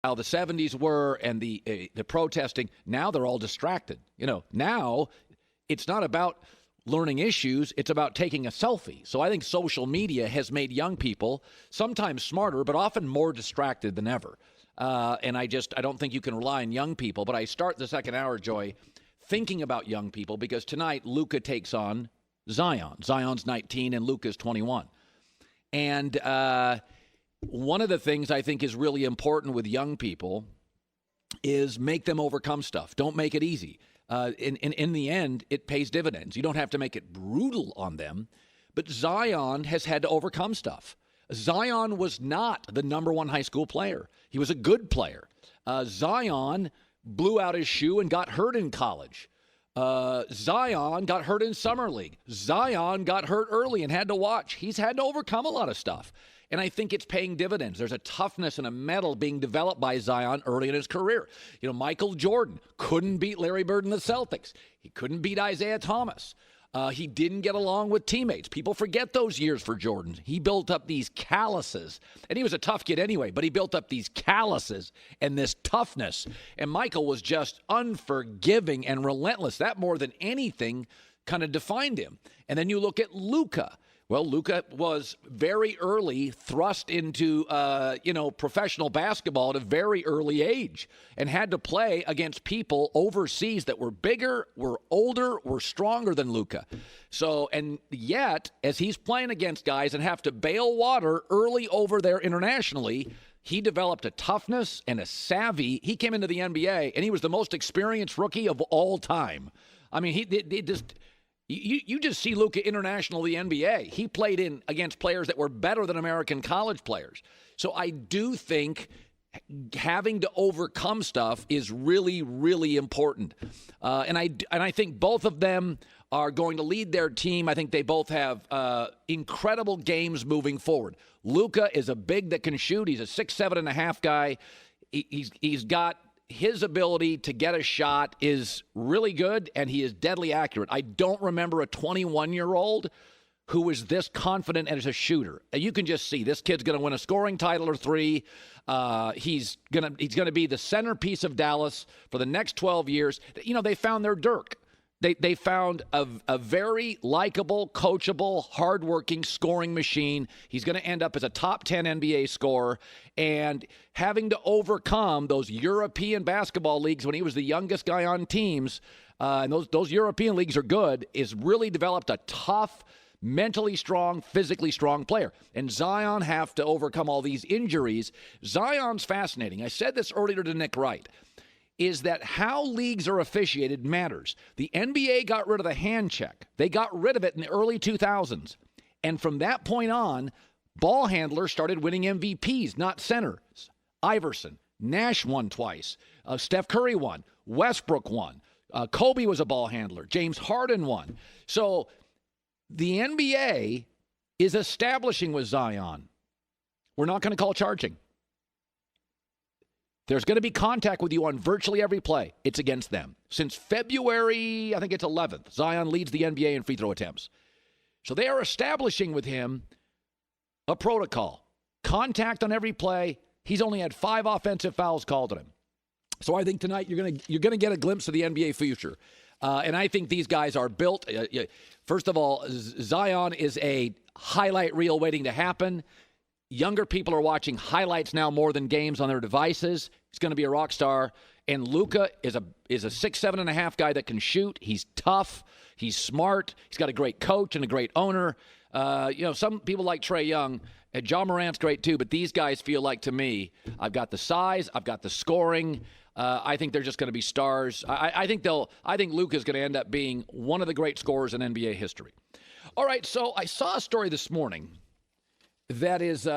How the 70s were and the protesting, now they're all distracted. Now it's not about learning issues, it's about taking a selfie. So I think social media has made young people sometimes smarter, but often more distracted than ever. And I don't think you can rely on young people. But I start the second hour, Joy, thinking about young people because tonight Luka takes on Zion. Zion's 19 and Luka's 21. And one of the things I think is really important with young people is make them overcome stuff. Don't make it easy. In the end, it pays dividends. You don't have to make it brutal on them. But Zion has had to overcome stuff. Zion was not the number one high school player. He was a good player. Zion blew out his shoe and got hurt in college. Zion got hurt in summer league. Zion got hurt early and had to watch. He's had to overcome a lot of stuff. And I think it's paying dividends. There's a toughness and a mettle being developed by Zion early in his career. Michael Jordan couldn't beat Larry Bird and the Celtics. He couldn't beat Isaiah Thomas. He didn't get along with teammates. People forget those years for Jordan. He built up these calluses. And he was a tough kid anyway, but he built up these calluses and this toughness. And Michael was just unforgiving and relentless. That more than anything kind of defined him. And then you look at Luka. Well, Luka was very early thrust into, professional basketball at a very early age and had to play against people overseas that were bigger, were older, were stronger than Luka. So, and yet, as he's playing against guys and have to bail water early over there internationally, he developed a toughness and a savvy. He came into the NBA, and he was the most experienced rookie of all time. I mean, You just see Luka international in the NBA. He played against players that were better than American college players. So I do think having to overcome stuff is really, really important. And I think both of them are going to lead their team. I think they both have incredible games moving forward. Luka is a big that can shoot. He's a 6'7.5" guy. He's got his ability to get a shot is really good, and he is deadly accurate. I don't remember a 21-year-old who was this confident as a shooter. You can just see this kid's going to win a scoring title or 3. He's going to be the centerpiece of Dallas for the next 12 years. They found their Dirk. They found a very likable, coachable, hardworking scoring machine. He's going to end up as a top 10 NBA scorer. And having to overcome those European basketball leagues when he was the youngest guy on teams, and those European leagues are good, is really developed a tough, mentally strong, physically strong player. And Zion have to overcome all these injuries. Zion's fascinating. I said this earlier to Nick Wright. Is that how leagues are officiated matters. The NBA got rid of the hand check. They got rid of it in the early 2000s. And from that point on, ball handlers started winning MVPs, not centers. Iverson, Nash won twice. Steph Curry won. Westbrook won. Kobe was a ball handler. James Harden won. So the NBA is establishing with Zion, we're not going to call charging. There's going to be contact with you on virtually every play. It's against them. Since February, I think it's 11th, Zion leads the NBA in free throw attempts. So they are establishing with him a protocol. Contact on every play. He's only had 5 offensive fouls called on him. So I think tonight you're gonna get a glimpse of the NBA future. And I think these guys are built. First of all, Zion is a highlight reel waiting to happen. Younger people are watching highlights now more than games on their devices. He's going to be a rock star. And Luka is a 6'7.5" guy that can shoot. He's tough. He's smart. He's got a great coach and a great owner. Some people like Trae Young. And John Morant's great too. But these guys feel like, to me, I've got the size. I've got the scoring. I think they're just going to be stars. I think Luka's going to end up being one of the great scorers in NBA history. All right, so I saw a story this morning that is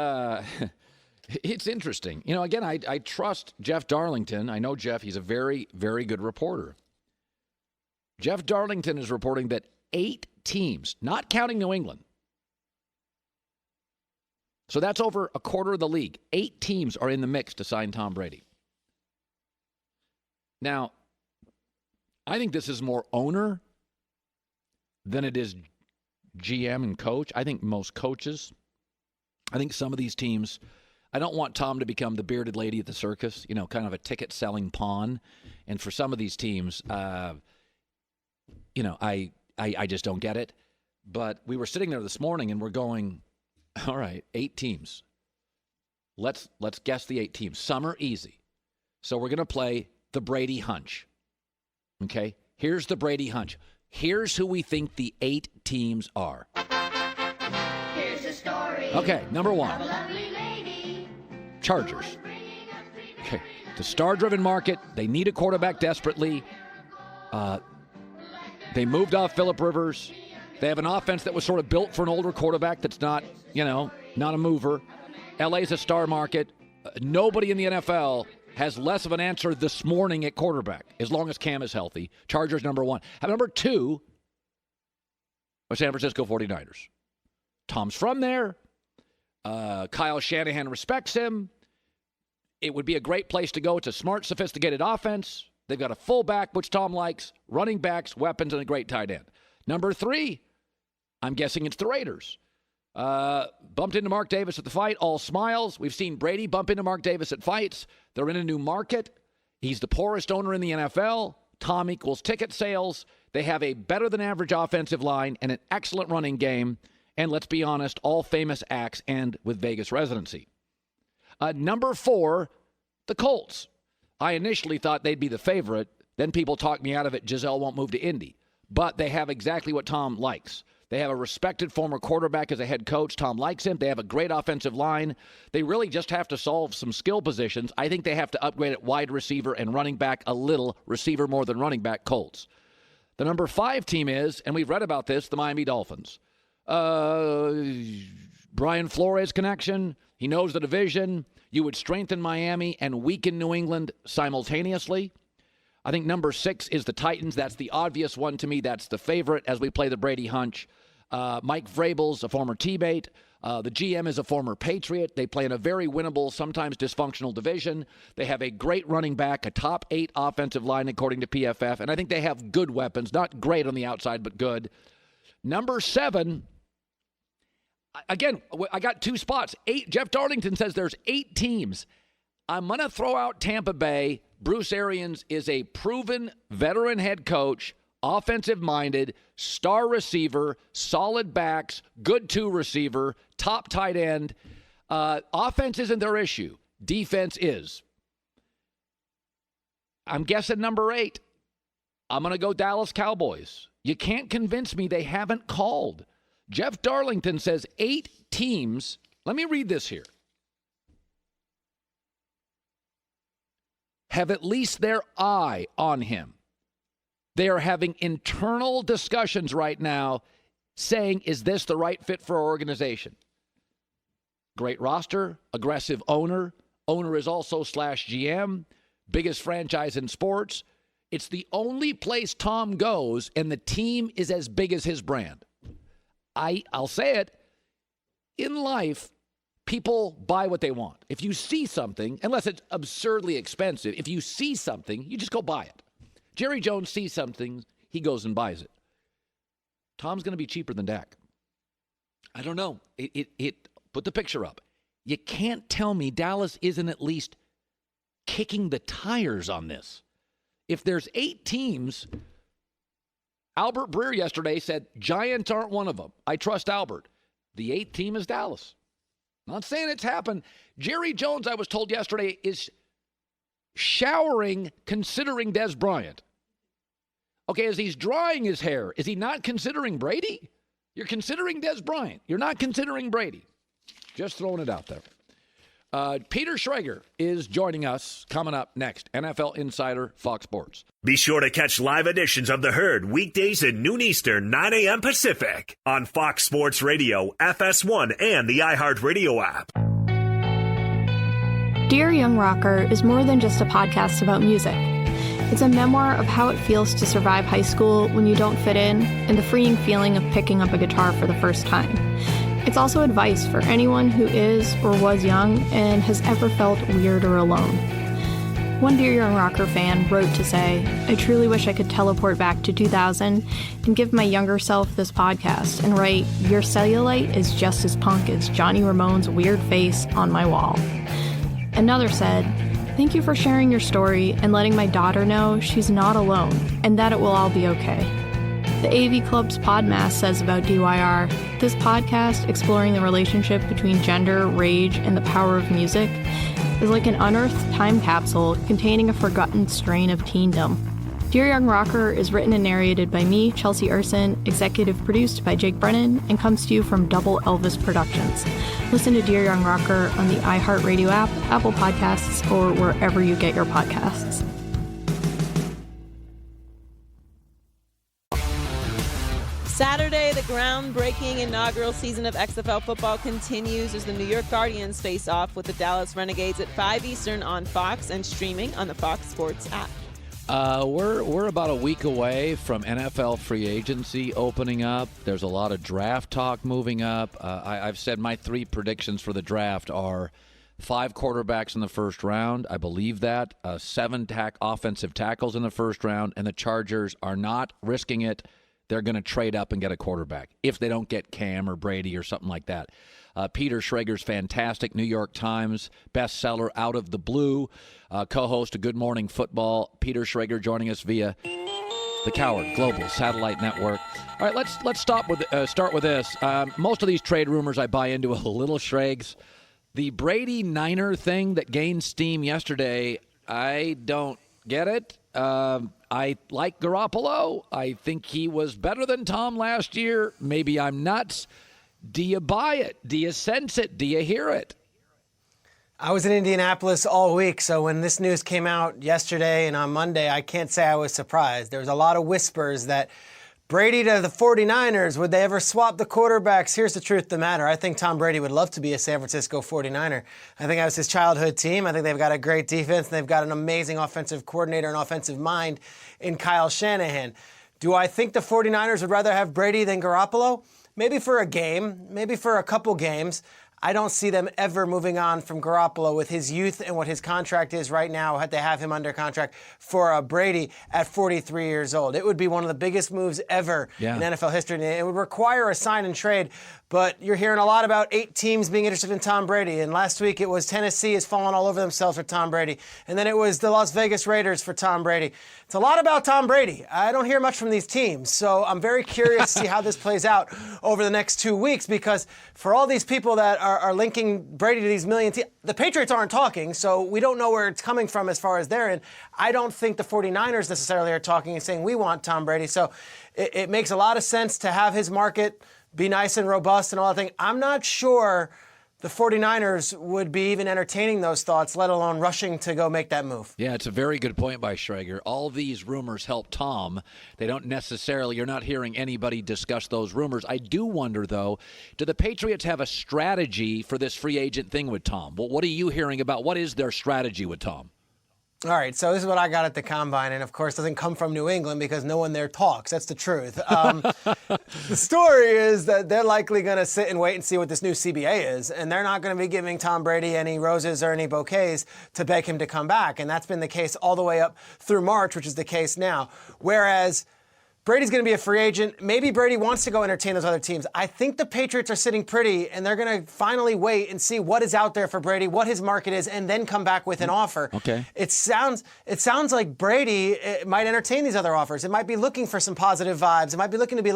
it's interesting. Again, I trust Jeff Darlington. I know Jeff. He's a very, very good reporter. Jeff Darlington is reporting that 8 teams, not counting New England, so that's over a quarter of the league, 8 teams are in the mix to sign Tom Brady. Now, I think this is more owner than it is GM and coach. I think most coaches, I think some of these teams, I don't want Tom to become the bearded lady at the circus, kind of a ticket-selling pawn. And for some of these teams, I just don't get it. But we were sitting there this morning and we're going, all right, 8 teams. Let's guess the 8 teams. Some are easy. So we're going to play the Brady hunch. Okay? Here's the Brady hunch. Here's who we think the 8 teams are. Here's the story. Okay, number 1. Chargers. Okay, it's a star-driven market. They need a quarterback desperately. They moved off Phillip Rivers. They have an offense that was sort of built for an older quarterback that's not a mover. LA's a star market. Nobody in the NFL has less of an answer this morning at quarterback, as long as Cam is healthy. Chargers, number 1. Number 2, are San Francisco 49ers. Tom's from there. Kyle Shanahan respects him. It would be a great place to go. It's a smart, sophisticated offense. They've got a fullback, which Tom likes, running backs, weapons, and a great tight end. Number 3, I'm guessing it's the Raiders. Bumped into Mark Davis at the fight, all smiles. We've seen Brady bump into Mark Davis at fights. They're in a new market. He's the poorest owner in the NFL. Tom equals ticket sales. They have a better-than-average offensive line and an excellent running game. And let's be honest, all famous acts end with Vegas residency. Number 4, the Colts. I initially thought they'd be the favorite. Then people talked me out of it. Giselle won't move to Indy. But they have exactly what Tom likes. They have a respected former quarterback as a head coach. Tom likes him. They have a great offensive line. They really just have to solve some skill positions. I think they have to upgrade at wide receiver and running back a little. Receiver more than running back, Colts. The number 5 team is, and we've read about this, the Miami Dolphins. Brian Flores connection. He knows the division. You would strengthen Miami and weaken New England simultaneously. I think number 6 is the Titans. That's the obvious one to me. That's the favorite as we play the Brady hunch. Mike Vrabel's a former teammate. The GM is a former Patriot. They play in a very winnable, sometimes dysfunctional division. They have a great running back, a top 8 offensive line according to PFF, and I think they have good weapons. Not great on the outside, but good. Number 7, again, I got 2 spots. 8. Jeff Darlington says there's 8 teams. I'm going to throw out Tampa Bay. Bruce Arians is a proven veteran head coach, offensive-minded, star receiver, solid backs, good 2 receiver, top tight end. Offense isn't their issue. Defense is. I'm guessing number 8. I'm going to go Dallas Cowboys. You can't convince me they haven't called. Jeff Darlington says 8 teams. Let me read this here. Have at least their eye on him. They are having internal discussions right now saying, is this the right fit for our organization? Great roster, aggressive owner. Owner is also /GM, biggest franchise in sports. It's the only place Tom goes, and the team is as big as his brand. I'll say it. In life, people buy what they want. If you see something, unless it's absurdly expensive, if you see something, you just go buy it. Jerry Jones sees something, he goes and buys it. Tom's going to be cheaper than Dak. I don't know. It put the picture up. You can't tell me Dallas isn't at least kicking the tires on this. If there's 8 teams, Albert Breer yesterday said Giants aren't one of them. I trust Albert. The 8th team is Dallas. Not saying it's happened. Jerry Jones, I was told yesterday, is showering considering Des Bryant. Okay, as he's drying his hair, is he not considering Brady? You're considering Des Bryant. You're not considering Brady. Just throwing it out there. Peter Schrager is joining us coming up next. NFL Insider, Fox Sports. Be sure to catch live editions of The Herd weekdays at noon Eastern, 9 a.m. Pacific on Fox Sports Radio, FS1, and the iHeartRadio app. Dear Young Rocker is more than just a podcast about music. It's a memoir of how it feels to survive high school when you don't fit in and the freeing feeling of picking up a guitar for the first time. It's also advice for anyone who is or was young and has ever felt weird or alone. One Dear Young Rocker fan wrote to say, I truly wish I could teleport back to 2000 and give my younger self this podcast and write, your cellulite is just as punk as Johnny Ramone's weird face on my wall. Another said, thank you for sharing your story and letting my daughter know she's not alone and that it will all be okay. The AV Club's Podmas says about DYR, this podcast exploring the relationship between gender, rage, and the power of music is like an unearthed time capsule containing a forgotten strain of teendom. Dear Young Rocker is written and narrated by me, Chelsea Urson, executive produced by Jake Brennan, and comes to you from Double Elvis Productions. Listen to Dear Young Rocker on the iHeartRadio app, Apple Podcasts, or wherever you get your podcasts. Saturday, the groundbreaking inaugural season of XFL football continues as the New York Guardians face off with the Dallas Renegades at 5 Eastern on Fox and streaming on the Fox Sports app. We're about a week away from NFL free agency opening up. There's a lot of draft talk moving up. I've said my 3 predictions for the draft are 5 quarterbacks in the first round. I believe that. 7 offensive tackles in the first round, and the Chargers are not risking it. They're going to trade up and get a quarterback if they don't get Cam or Brady or something like that. Peter Schrager's fantastic New York Times bestseller, Out of the Blue, co-host of Good Morning Football. Peter Schrager joining us via the Coward Global Satellite Network. All right, let's start with this. Most of these trade rumors I buy into a little, Schrags. The Brady Niner thing that gained steam yesterday, I don't get it. I like Garoppolo. I think he was better than Tom last year. Maybe I'm nuts. Do you buy it? Do you sense it? Do you hear it? I was in Indianapolis all week, so when this news came out yesterday and on Monday, I can't say I was surprised. There was a lot of whispers that Brady to the 49ers, would they ever swap the quarterbacks? Here's the truth of the matter. I think Tom Brady would love to be a San Francisco 49er. I think that was his childhood team. I think they've got a great defense, and they've got an amazing offensive coordinator and offensive mind in Kyle Shanahan. Do I think the 49ers would rather have Brady than Garoppolo? Maybe for a game, maybe for a couple games. I don't see them ever moving on from Garoppolo with his youth and what his contract is right now. Had they have him under contract for Brady at 43 years old. It would be one of the biggest moves ever in NFL history. It would require a sign and trade, but you're hearing a lot about 8 teams being interested in Tom Brady. And last week it was Tennessee has fallen all over themselves for Tom Brady. And then it was the Las Vegas Raiders for Tom Brady. It's a lot about Tom Brady. I don't hear much from these teams. So I'm very curious to see how this plays out over the next 2 weeks, because for all these people that are linking Brady to these million teams, the Patriots aren't talking, so we don't know where it's coming from as far as they're in. I don't think the 49ers necessarily are talking and saying we want Tom Brady. So it makes a lot of sense to have his market be nice and robust and all that thing. I'm not sure the 49ers would be even entertaining those thoughts, let alone rushing to go make that move. Yeah, it's a very good point by Schrager. All these rumors help Tom. They don't necessarily, you're not hearing anybody discuss those rumors. I do wonder, though, do the Patriots have a strategy for this free agent thing with Tom? Well, what are you hearing about? What is their strategy with Tom? All right, so this is what I got at the Combine, and of course doesn't come from New England because no one there talks. That's the truth. The story is that they're likely going to sit and wait and see what this new CBA is, and they're not going to be giving Tom Brady any roses or any bouquets to beg him to come back, and that's been the case all the way up through March, which is the case now. Whereas Brady's going to be a free agent. Maybe Brady wants to go entertain those other teams. I think the Patriots are sitting pretty, and they're going to finally wait and see what is out there for Brady, what his market is, and then come back with an offer. Okay. It sounds like Brady might entertain these other offers. It might be looking for some positive vibes. It might be looking to be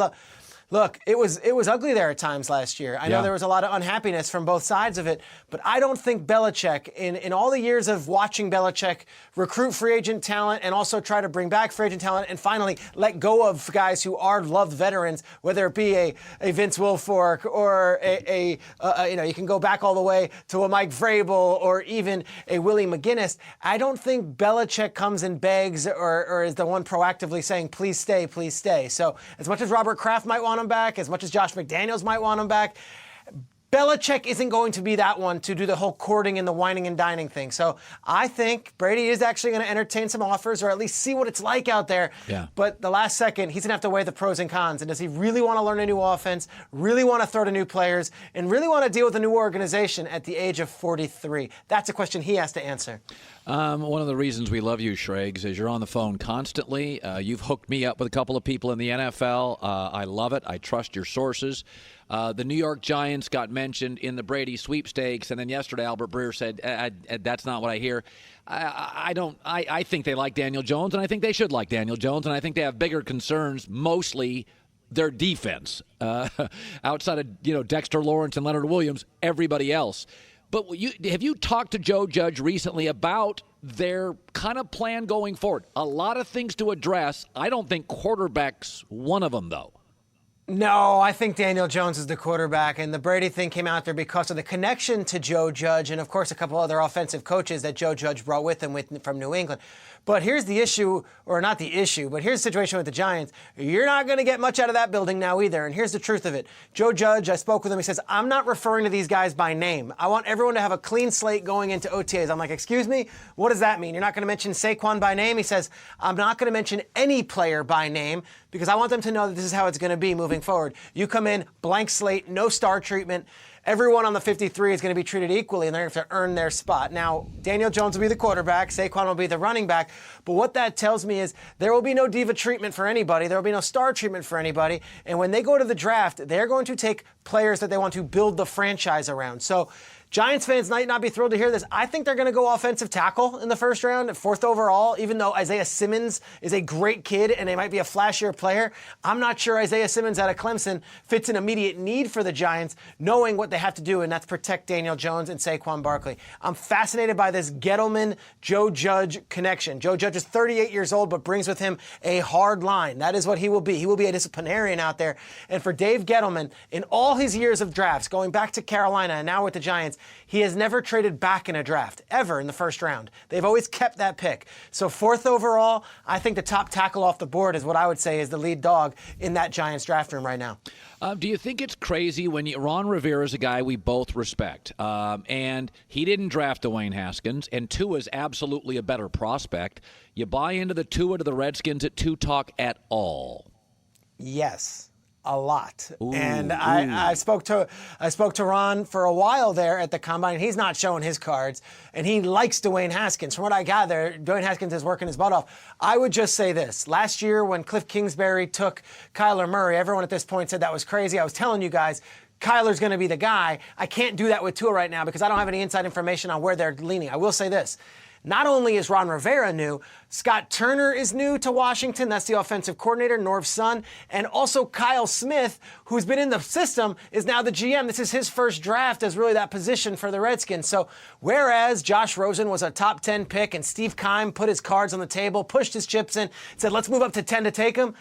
Look, it was ugly there at times last year. I know there was a lot of unhappiness from both sides of it, but I don't think Belichick, in all the years of watching Belichick recruit free agent talent and also try to bring back free agent talent and finally let go of guys who are loved veterans, whether it be a Vince Wilfork or you can go back all the way to a Mike Vrabel or even a Willie McGinnis. I don't think Belichick comes and begs or is the one proactively saying, please stay, please stay. So as much as Robert Kraft might want him back, as much as Josh McDaniels might want him back, Belichick isn't going to be that one to do the whole courting and the whining and dining thing. So I think Brady is actually going to entertain some offers or at least see what it's like out there. Yeah. But the last second, he's going to have to weigh the pros and cons. And does he really want to learn a new offense, really want to throw to new players, and really want to deal with a new organization at the age of 43? That's a question he has to answer. One of the reasons we love you, Schrags, is you're on the phone constantly. You've hooked me up with a couple of people in the NFL. I love it. I trust your sources. The New York Giants got mentioned in the Brady sweepstakes, and then yesterday Albert Breer said, that's not what I hear. I think they like Daniel Jones, and I think they should like Daniel Jones, and I think they have bigger concerns, mostly their defense. Outside of Dexter Lawrence and Leonard Williams, everybody else. But have you talked to Joe Judge recently about their kind of plan going forward? A lot of things to address. I don't think quarterback's one of them, though. No, I think Daniel Jones is the quarterback, and the Brady thing came out there because of the connection to Joe Judge and, of course, a couple other offensive coaches that Joe Judge brought with him from New England. But here's the issue, or not the issue, but here's the situation with the Giants. You're not going to get much out of that building now either, and here's the truth of it. Joe Judge, I spoke with him, he says, I'm not referring to these guys by name. I want everyone to have a clean slate going into OTAs. I'm like, excuse me? What does that mean? You're not going to mention Saquon by name? He says, I'm not going to mention any player by name because I want them to know that this is how it's going to be moving forward. You come in, blank slate, no star treatment. Everyone on the 53 is going to be treated equally, and they're going to have to earn their spot. Now, Daniel Jones will be the quarterback. Saquon will be the running back. But what that tells me is there will be no diva treatment for anybody. There will be no star treatment for anybody. And when they go to the draft, they're going to take players that they want to build the franchise around. So Giants fans might not be thrilled to hear this. I think they're going to go offensive tackle in the first round, 4th overall, even though Isaiah Simmons is a great kid and they might be a flashier player. I'm not sure Isaiah Simmons out of Clemson fits an immediate need for the Giants, knowing what they have to do, and that's protect Daniel Jones and Saquon Barkley. I'm fascinated by this Gettleman-Joe Judge connection. Joe Judge is 38 years old, but brings with him a hard line. That is what he will be. He will be a disciplinarian out there. And for Dave Gettleman, in all his years of drafts, going back to Carolina and now with the Giants, he has never traded back in a draft, ever in the first round. They've always kept that pick. So 4th overall, I think the top tackle off the board is what I would say is the lead dog in that Giants draft room right now. Do you think it's crazy when Ron Rivera is a guy we both respect, and he didn't draft Dwayne Haskins, and Tua is absolutely a better prospect. You buy into the Tua to the Redskins at 2 talk at all? Yes. A lot. And I spoke to Ron for a while there at the Combine. He's not showing his cards, and he likes Dwayne Haskins. From what I gather, Dwayne Haskins is working his butt off. I would just say this. Last year when Cliff Kingsbury took Kyler Murray, everyone at this point said that was crazy. I was telling you guys, Kyler's going to be the guy. I can't do that with Tua right now because I don't have any inside information on where they're leaning. I will say this. Not only is Ron Rivera new, Scott Turner is new to Washington. That's the offensive coordinator, Norv's son. And also Kyle Smith, who's been in the system, is now the GM. This is his first draft as really that position for the Redskins. So whereas Josh Rosen was a top 10 pick and Steve Keim put his cards on the table, pushed his chips in, said, let's move up to 10 to take him.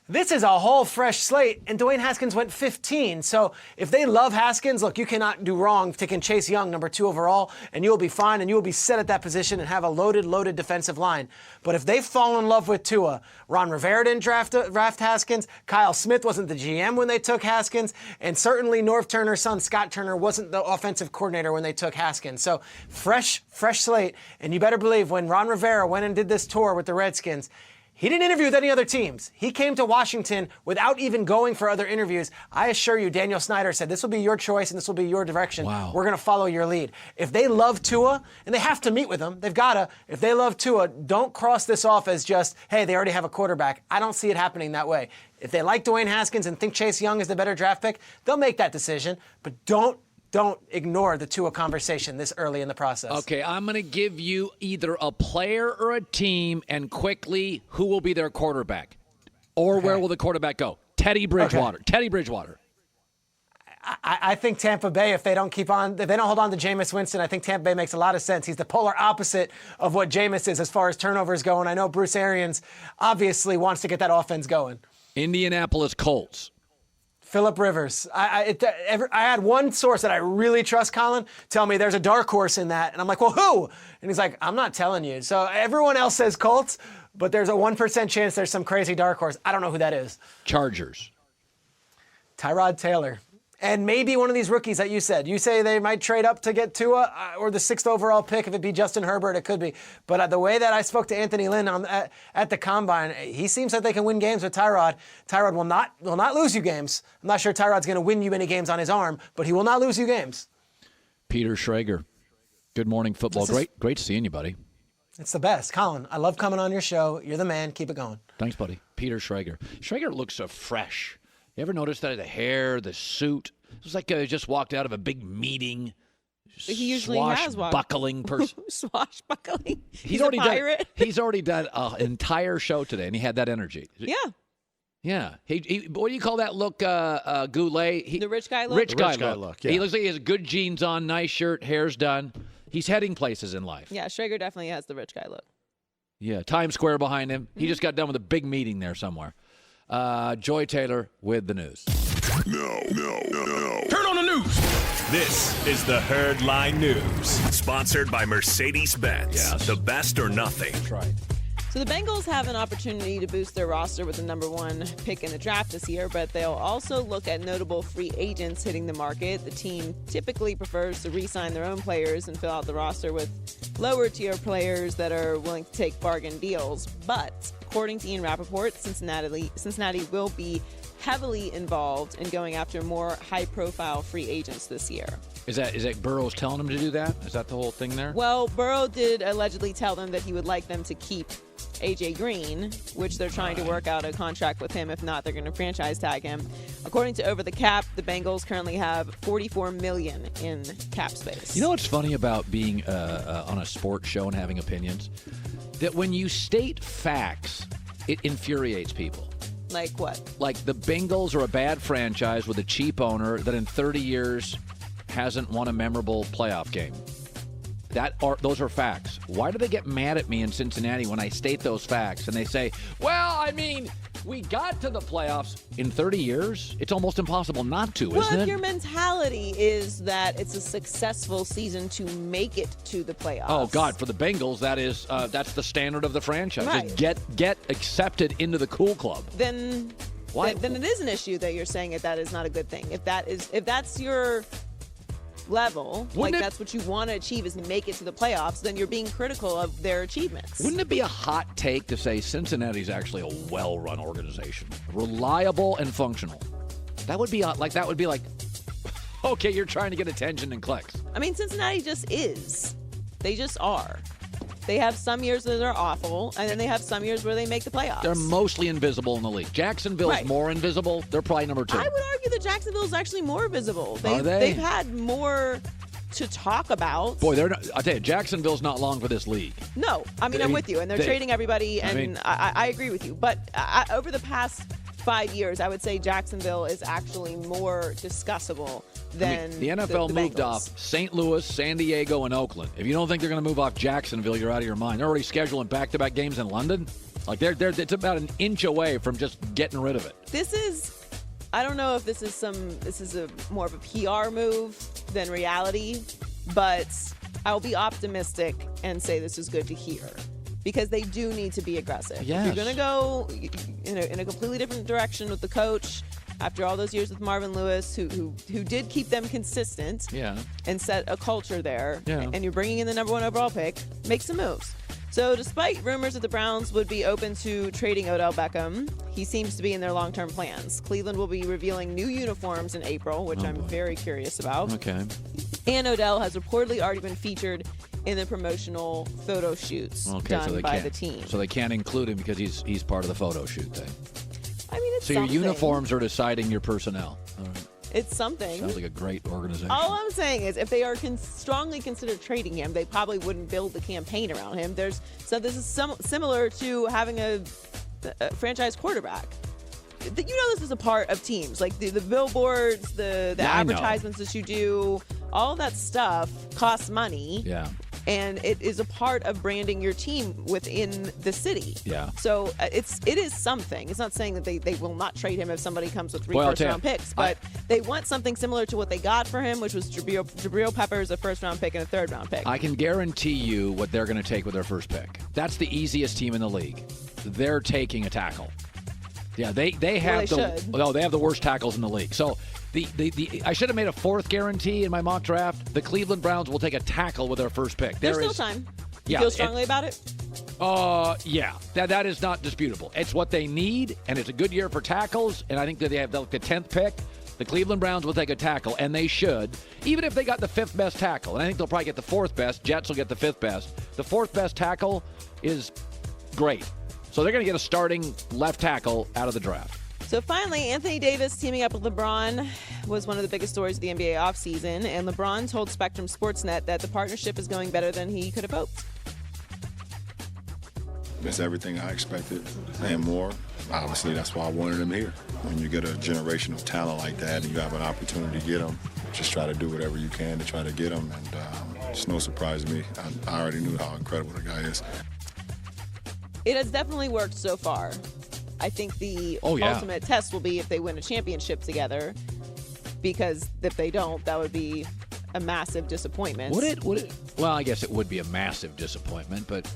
This is a whole fresh slate, and Dwayne Haskins went 15. So if they love Haskins, look, you cannot do wrong taking Chase Young, number 2 overall, and you'll be fine, and you will be set at that position and have a loaded defensive line. But if they fall in love with Tua, Ron Rivera didn't draft Haskins, Kyle Smith wasn't the GM when they took Haskins, and certainly Norv Turner's son, Scott Turner, wasn't the offensive coordinator when they took Haskins. So fresh slate, and you better believe when Ron Rivera went and did this tour with the Redskins, He didn't interview with any other teams. He came to Washington without even going for other interviews. I assure you, Daniel Snyder said, this will be your choice and this will be your direction. Wow. We're going to follow your lead. If they love Tua, and they have to meet with him, they've got to, if they love Tua, don't cross this off as just, hey, they already have a quarterback. I don't see it happening that way. If they like Dwayne Haskins and think Chase Young is the better draft pick, they'll make that decision. But don't ignore the Tua conversation this early in the process. Okay, I'm going to give you either a player or a team, and quickly, who will be their quarterback? Or where will the quarterback go? Teddy Bridgewater. Okay. Teddy Bridgewater. I think Tampa Bay, if they don't hold on to Jameis Winston, I think Tampa Bay makes a lot of sense. He's the polar opposite of what Jameis is as far as turnovers go, and I know Bruce Arians obviously wants to get that offense going. Indianapolis Colts. Phillip Rivers. I had one source that I really trust, Colin, tell me there's a dark horse in that. And I'm like, well, who? And he's like, I'm not telling you. So everyone else says Colts, but there's a 1% chance there's some crazy dark horse. I don't know who that is. Chargers. Tyrod Taylor. And maybe one of these rookies that you said. You say they might trade up to get Tua or the 6th overall pick. If it be Justin Herbert, it could be. But the way that I spoke to Anthony Lynn at the Combine, he seems like they can win games with Tyrod. Tyrod will not lose you games. I'm not sure Tyrod's going to win you any games on his arm, but he will not lose you games. Peter Schrager. Good morning, football. Great seeing you, buddy. It's the best. Colin, I love coming on your show. You're the man. Keep it going. Thanks, buddy. Peter Schrager. Schrager looks so fresh. You ever notice that? The hair, the suit. It was like he just walked out of a big meeting. He usually has walked. Swashbuckling person. Swashbuckling. He's a pirate. He's already done an entire show today, and he had that energy. Yeah. Yeah. He what do you call that look, Goulet? The rich guy look? Rich guy look, yeah. He looks like he has good jeans on, nice shirt, hair's done. He's heading places in life. Yeah, Schrager definitely has the rich guy look. Yeah, Times Square behind him. He just got done with a big meeting there somewhere. Joy Taylor with the news. No. Turn on the news. This is the Herd Line News, sponsored by Mercedes-Benz. Yes. The best or nothing. That's right. So the Bengals have an opportunity to boost their roster with the number 1 pick in the draft this year, but they'll also look at notable free agents hitting the market. The team typically prefers to re-sign their own players and fill out the roster with lower-tier players that are willing to take bargain deals. But according to Ian Rappaport, Cincinnati will be heavily involved in going after more high-profile free agents this year. Is that Burrow's telling him to do that? Is that the whole thing there? Well, Burrow did allegedly tell them that he would like them to keep A.J. Green, which they're trying to work out a contract with him. If not, they're going to franchise tag him. According to Over the Cap, the Bengals currently have $44 million in cap space. You know what's funny about being on a sports show and having opinions? That when you state facts, it infuriates people. Like what? Like the Bengals are a bad franchise with a cheap owner that in 30 years hasn't won a memorable playoff game. Those are facts. Why do they get mad at me in Cincinnati when I state those facts and they say, well, I mean, we got to the playoffs in 30 years? It's almost impossible not to, isn't it? Well, if your mentality is that it's a successful season to make it to the playoffs. Oh, God, for the Bengals, that's the standard of the franchise. Right. Just get accepted into the cool club. Then it is an issue that you're saying that is not a good thing. If that's your level, that's what you want to achieve is to make it to the playoffs, then you're being critical of their achievements. Wouldn't it be a hot take to say Cincinnati's actually a well-run organization, reliable and functional? That would be like, okay, you're trying to get attention and clicks. I mean, Cincinnati just is. They just are. They have some years that are awful, and then they have some years where they make the playoffs. They're mostly invisible in the league. Jacksonville's more invisible. They're probably number 2. I would argue that Jacksonville's actually more visible. Are they? They've had more to talk about. Boy, I'll tell you, Jacksonville's not long for this league. No, I'm with you, and they're trading everybody, and I agree with you. But over the past 5 years, I would say Jacksonville is actually more discussable than the NFL moved Bengals. off St. Louis, San Diego, and Oakland. If you don't think they're going to move off Jacksonville, you're out of your mind. They're already scheduling back-to-back games in London. Like it's about an inch away from just getting rid of it. I don't know if this is more of a PR move than reality, but I'll be optimistic and say this is good to hear. Because they do need to be aggressive. Yes. If you're going to go in a completely different direction with the coach, after all those years with Marvin Lewis, who did keep them consistent and set a culture there, and you're bringing in the number 1 overall pick, make some moves. So despite rumors that the Browns would be open to trading Odell Beckham, he seems to be in their long-term plans. Cleveland will be revealing new uniforms in April, which I'm very curious about. Okay. And Odell has reportedly already been featured in the promotional photo shoots done by the team. So they can't include him because he's part of the photo shoot thing. I mean, it's so something. your uniforms are deciding your personnel. All right. It's something. Sounds like a great organization. All I'm saying is, if they are strongly considered trading him, they probably wouldn't build the campaign around him. This is similar to having a franchise quarterback. You know, this is a part of teams, like the billboards, the advertisements that you do. All that stuff costs money. Yeah. And it is a part of branding your team within the city. Yeah. So it is something. It's not saying that they will not trade him if somebody comes with 3 first-round picks, but they want something similar to what they got for him, which was Jabril Peppers, a first-round pick and a third-round pick. I can guarantee you what they're going to take with their first pick. That's the easiest team in the league. They're taking a tackle. Yeah, they have they have the worst tackles in the league. So I should have made a 4th guarantee in my mock draft. The Cleveland Browns will take a tackle with their first pick. There's still time. You feel strongly about it? Yeah. That is not disputable. It's what they need, and it's a good year for tackles, and I think that they have the 10th pick. The Cleveland Browns will take a tackle, and they should, even if they got the 5th best tackle. And I think they'll probably get the 4th best. Jets will get the 5th best. The 4th best tackle is great. So they're going to get a starting left tackle out of the draft. So finally, Anthony Davis teaming up with LeBron was one of the biggest stories of the NBA offseason, and LeBron told Spectrum Sportsnet that the partnership is going better than he could have hoped. It's everything I expected and more. Obviously, that's why I wanted him here. When you get a generational talent like that and you have an opportunity to get him, just try to do whatever you can to try to get him. And it's no surprise to me. I already knew how incredible the guy is. It has definitely worked so far. I think the ultimate test will be if they win a championship together, because if they don't, that would be a massive disappointment. Would it? Well, I guess it would be a massive disappointment, but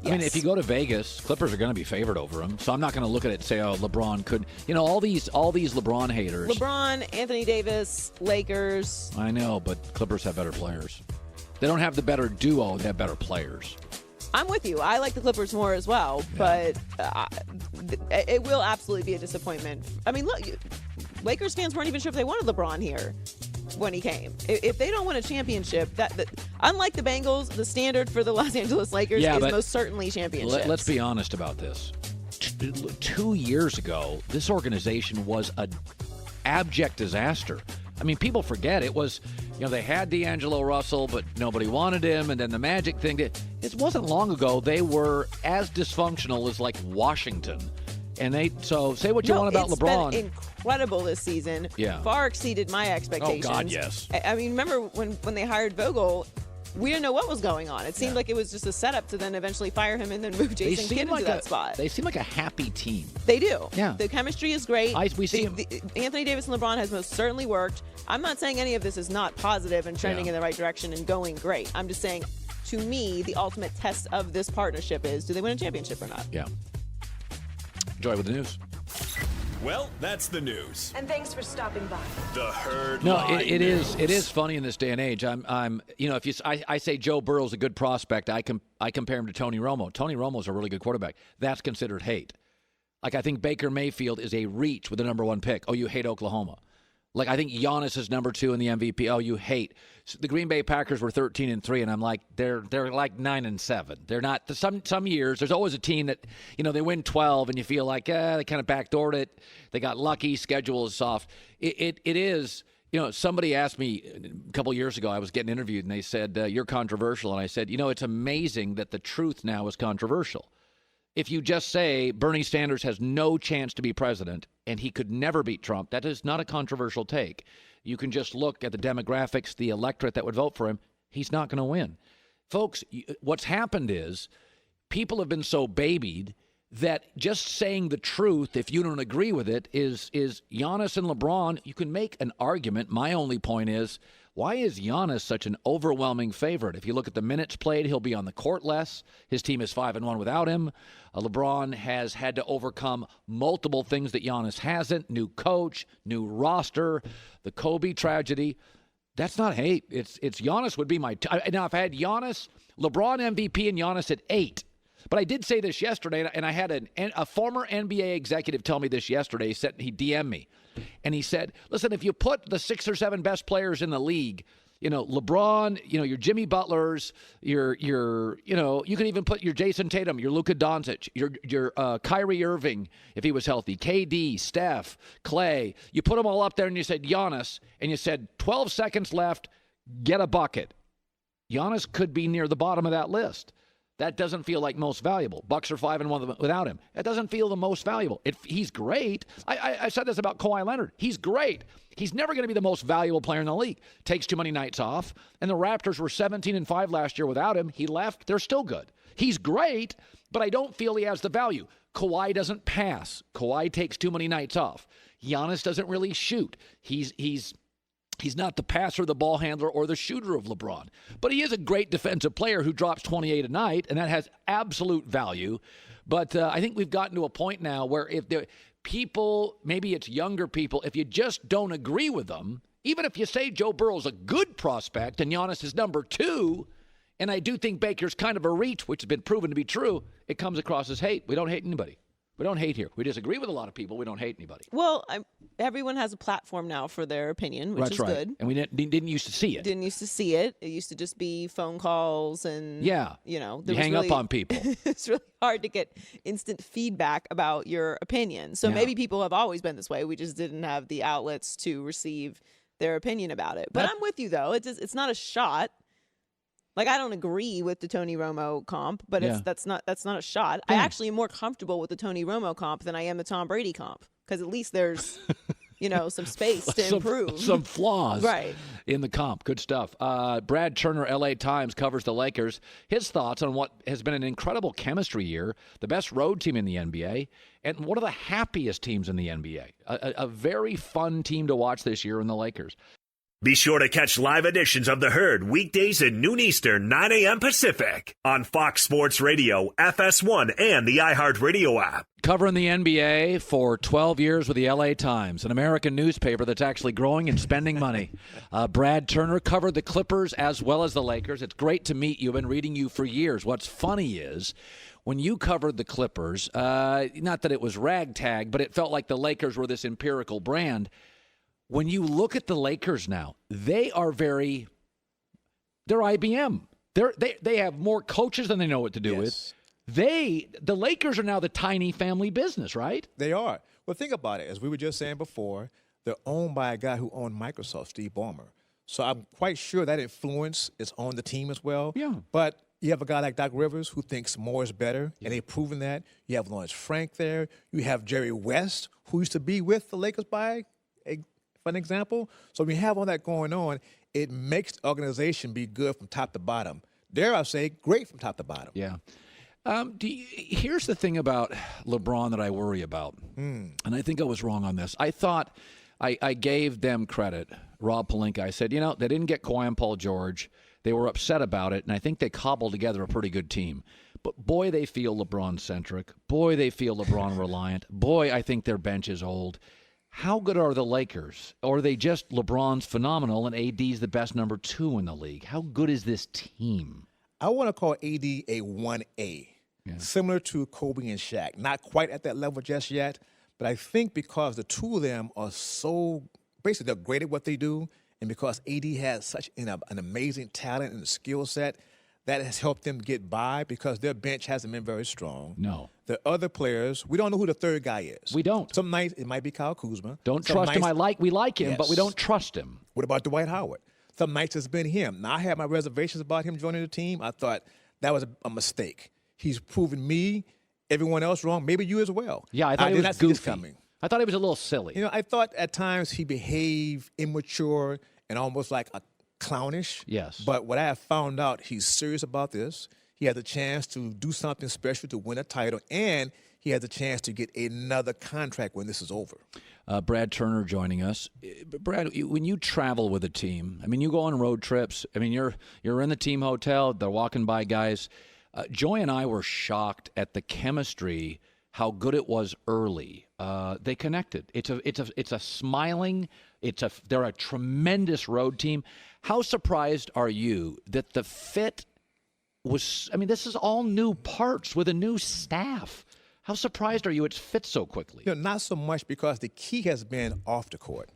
I mean, if you go to Vegas, Clippers are going to be favored over them. So I'm not going to look at it and say, oh, LeBron could. You know, all these LeBron haters. LeBron, Anthony Davis, Lakers. I know, but Clippers have better players. They don't have the better duo. They have better players. I'm with you. I like the Clippers more as well, but it will absolutely be a disappointment. I mean, look, Lakers fans weren't even sure if they wanted LeBron here when he came. If they don't win a championship, that unlike the Bengals, the standard for the Los Angeles Lakers is most certainly championships. Let's be honest about this. 2 years ago, this organization was an abject disaster. I mean, people forget it was, they had D'Angelo Russell, but nobody wanted him, and then the Magic thing. It wasn't long ago they were as dysfunctional as like Washington. And so say what you want about LeBron. It's been incredible this season. Yeah. Far exceeded my expectations. Oh, God, yes. I mean, remember when they hired Vogel, we didn't know what was going on. It seemed like it was just a setup to then eventually fire him and then move Jason Kidd into that spot. They seem like a happy team. They do. Yeah. The chemistry is great. We see Anthony Davis and LeBron has most certainly worked. I'm not saying any of this is not positive and trending in the right direction and going great. I'm just saying, to me, the ultimate test of this partnership is, do they win a championship or not? Yeah. Enjoy with the news. Well, that's the news. And thanks for stopping by. The Herd No, Line it News. is funny in this day and age. If I say Joe Burrow's a good prospect, I compare him to Tony Romo. Tony Romo's a really good quarterback. That's considered hate. Like, I think Baker Mayfield is a reach with the number 1 pick. Oh, you hate Oklahoma. Like, I think Giannis is number 2 in the MVP. Oh, you hate. So the Green Bay Packers were 13-3, and I'm like, they're like 9-7. They're not. Some years, there's always a team that, they win 12, and you feel like, they kind of backdoored it. They got lucky. Schedule is soft. It is. Somebody asked me a couple years ago, I was getting interviewed, and they said, you're controversial. And I said, it's amazing that the truth now is controversial. If you just say Bernie Sanders has no chance to be president and he could never beat Trump, that is not a controversial take. You can just look at the demographics, the electorate that would vote for him. He's not going to win. Folks, what's happened is people have been so babied that just saying the truth, if you don't agree with it, is Giannis and LeBron. You can make an argument. My only point is, why is Giannis such an overwhelming favorite? If you look at the minutes played, he'll be on the court less. His team is 5-1 without him. LeBron has had to overcome multiple things that Giannis hasn't. New coach, new roster, the Kobe tragedy. That's not hate. It's Giannis would be my now if I had Giannis, LeBron MVP and Giannis at 8. But I did say this yesterday, and I had a former NBA executive tell me this yesterday. He DM'd me, and he said, "Listen, if you put the 6 or 7 best players in the league, LeBron, your Jimmy Butlers, you can even put your Jason Tatum, your Luka Doncic, your Kyrie Irving, if he was healthy, KD, Steph, Clay. You put them all up there, and you said Giannis, and you said 12 seconds left, get a bucket. Giannis could be near the bottom of that list. That doesn't feel like most valuable. Bucks are 5-1 without him. That doesn't feel the most valuable. He's great. I said this about Kawhi Leonard. He's great. He's never going to be the most valuable player in the league. Takes too many nights off. And the Raptors were 17-5 last year without him. He left. They're still good. He's great, but I don't feel he has the value. Kawhi doesn't pass. Kawhi takes too many nights off. Giannis doesn't really shoot. He's not the passer, the ball handler, or the shooter of LeBron. But he is a great defensive player who drops 28 a night, and that has absolute value. But I think we've gotten to a point now where if the people, maybe it's younger people, if you just don't agree with them, even if you say Joe Burrow's a good prospect and Giannis is number 2, and I do think Baker's kind of a reach, which has been proven to be true, it comes across as hate. We don't hate anybody. We don't hate here. We disagree with a lot of people. We don't hate anybody. Well, everyone has a platform now for their opinion, which is good. And we didn't used to see it. Didn't used to see it. It used to just be phone calls and, you hang up on people. It's really hard to get instant feedback about your opinion. So maybe people have always been this way. We just didn't have the outlets to receive their opinion about it. But I'm with you, though. It's not a shot. Like, I don't agree with the Tony Romo comp, but that's not a shot. I actually am more comfortable with the Tony Romo comp than I am the Tom Brady comp, because at least there's, some space to improve. Some flaws in the comp. Good stuff. Brad Turner, LA Times, covers the Lakers. His thoughts on what has been an incredible chemistry year, the best road team in the NBA, and one of the happiest teams in the NBA. A very fun team to watch this year in the Lakers. Be sure to catch live editions of The Herd weekdays at noon Eastern, 9 a.m. Pacific on Fox Sports Radio, FS1, and the iHeartRadio app. Covering the NBA for 12 years with the LA Times, an American newspaper that's actually growing and spending money. Brad Turner covered the Clippers as well as the Lakers. It's great to meet you. I've been reading you for years. What's funny is when you covered the Clippers, not that it was ragtag, but it felt like the Lakers were this empirical brand. When you look at the Lakers now, they're IBM. They have more coaches than they know what to do with. The Lakers are now the tiny family business, right? They are. Well, think about it. As we were just saying before, they're owned by a guy who owned Microsoft, Steve Ballmer. So I'm quite sure that influence is on the team as well. Yeah. But you have a guy like Doc Rivers who thinks more is better, and they've proven that. You have Lawrence Frank there. You have Jerry West, who used to be with the Lakers by an example. So when you have all that going on, it makes the organization be good from top to bottom. Dare I say, great from top to bottom. Yeah. Here's the thing about LeBron that I worry about, and I think I was wrong on this. I thought I gave them credit, Rob Pelinka. I said, they didn't get Kawhi and Paul George. They were upset about it, and I think they cobbled together a pretty good team. But boy, they feel LeBron-centric. Boy, they feel LeBron-reliant. Boy, I think their bench is old. How good are the Lakers? Or are they just LeBron's phenomenal and AD's the best number 2 in the league? How good is this team? I want to call AD a 1A, similar to Kobe and Shaq. Not quite at that level just yet, but I think because the two of them are so, basically they're great at what they do, and because AD has such an amazing talent and skill set, that has helped them get by because their bench hasn't been very strong. No. The other players, we don't know who the third guy is. We don't. Some nights it might be Kyle Kuzma. Don't trust him. We like him, but we don't trust him. What about Dwight Howard? Some nights it's been him. Now, I had my reservations about him joining the team. I thought that was a mistake. He's proven me, everyone else wrong, maybe you as well. Yeah, I thought he was goofy. Coming. I thought he was a little silly. I thought at times he behaved immature and almost like a clownish. Yes. But what I have found out, he's serious about this. He has a chance to do something special to win a title, and he has a chance to get another contract when this is over. Brad Turner joining us. Brad, when you travel with a team, you go on road trips. You're in the team hotel. They're walking by guys. Joy and I were shocked at the chemistry, how good it was early. They connected. It's a smiling, They're a tremendous road team. How surprised are you that the fit was? I mean, this is all new parts with a new staff. How surprised are you it's fit so quickly? Not so much, because the key has been off the court.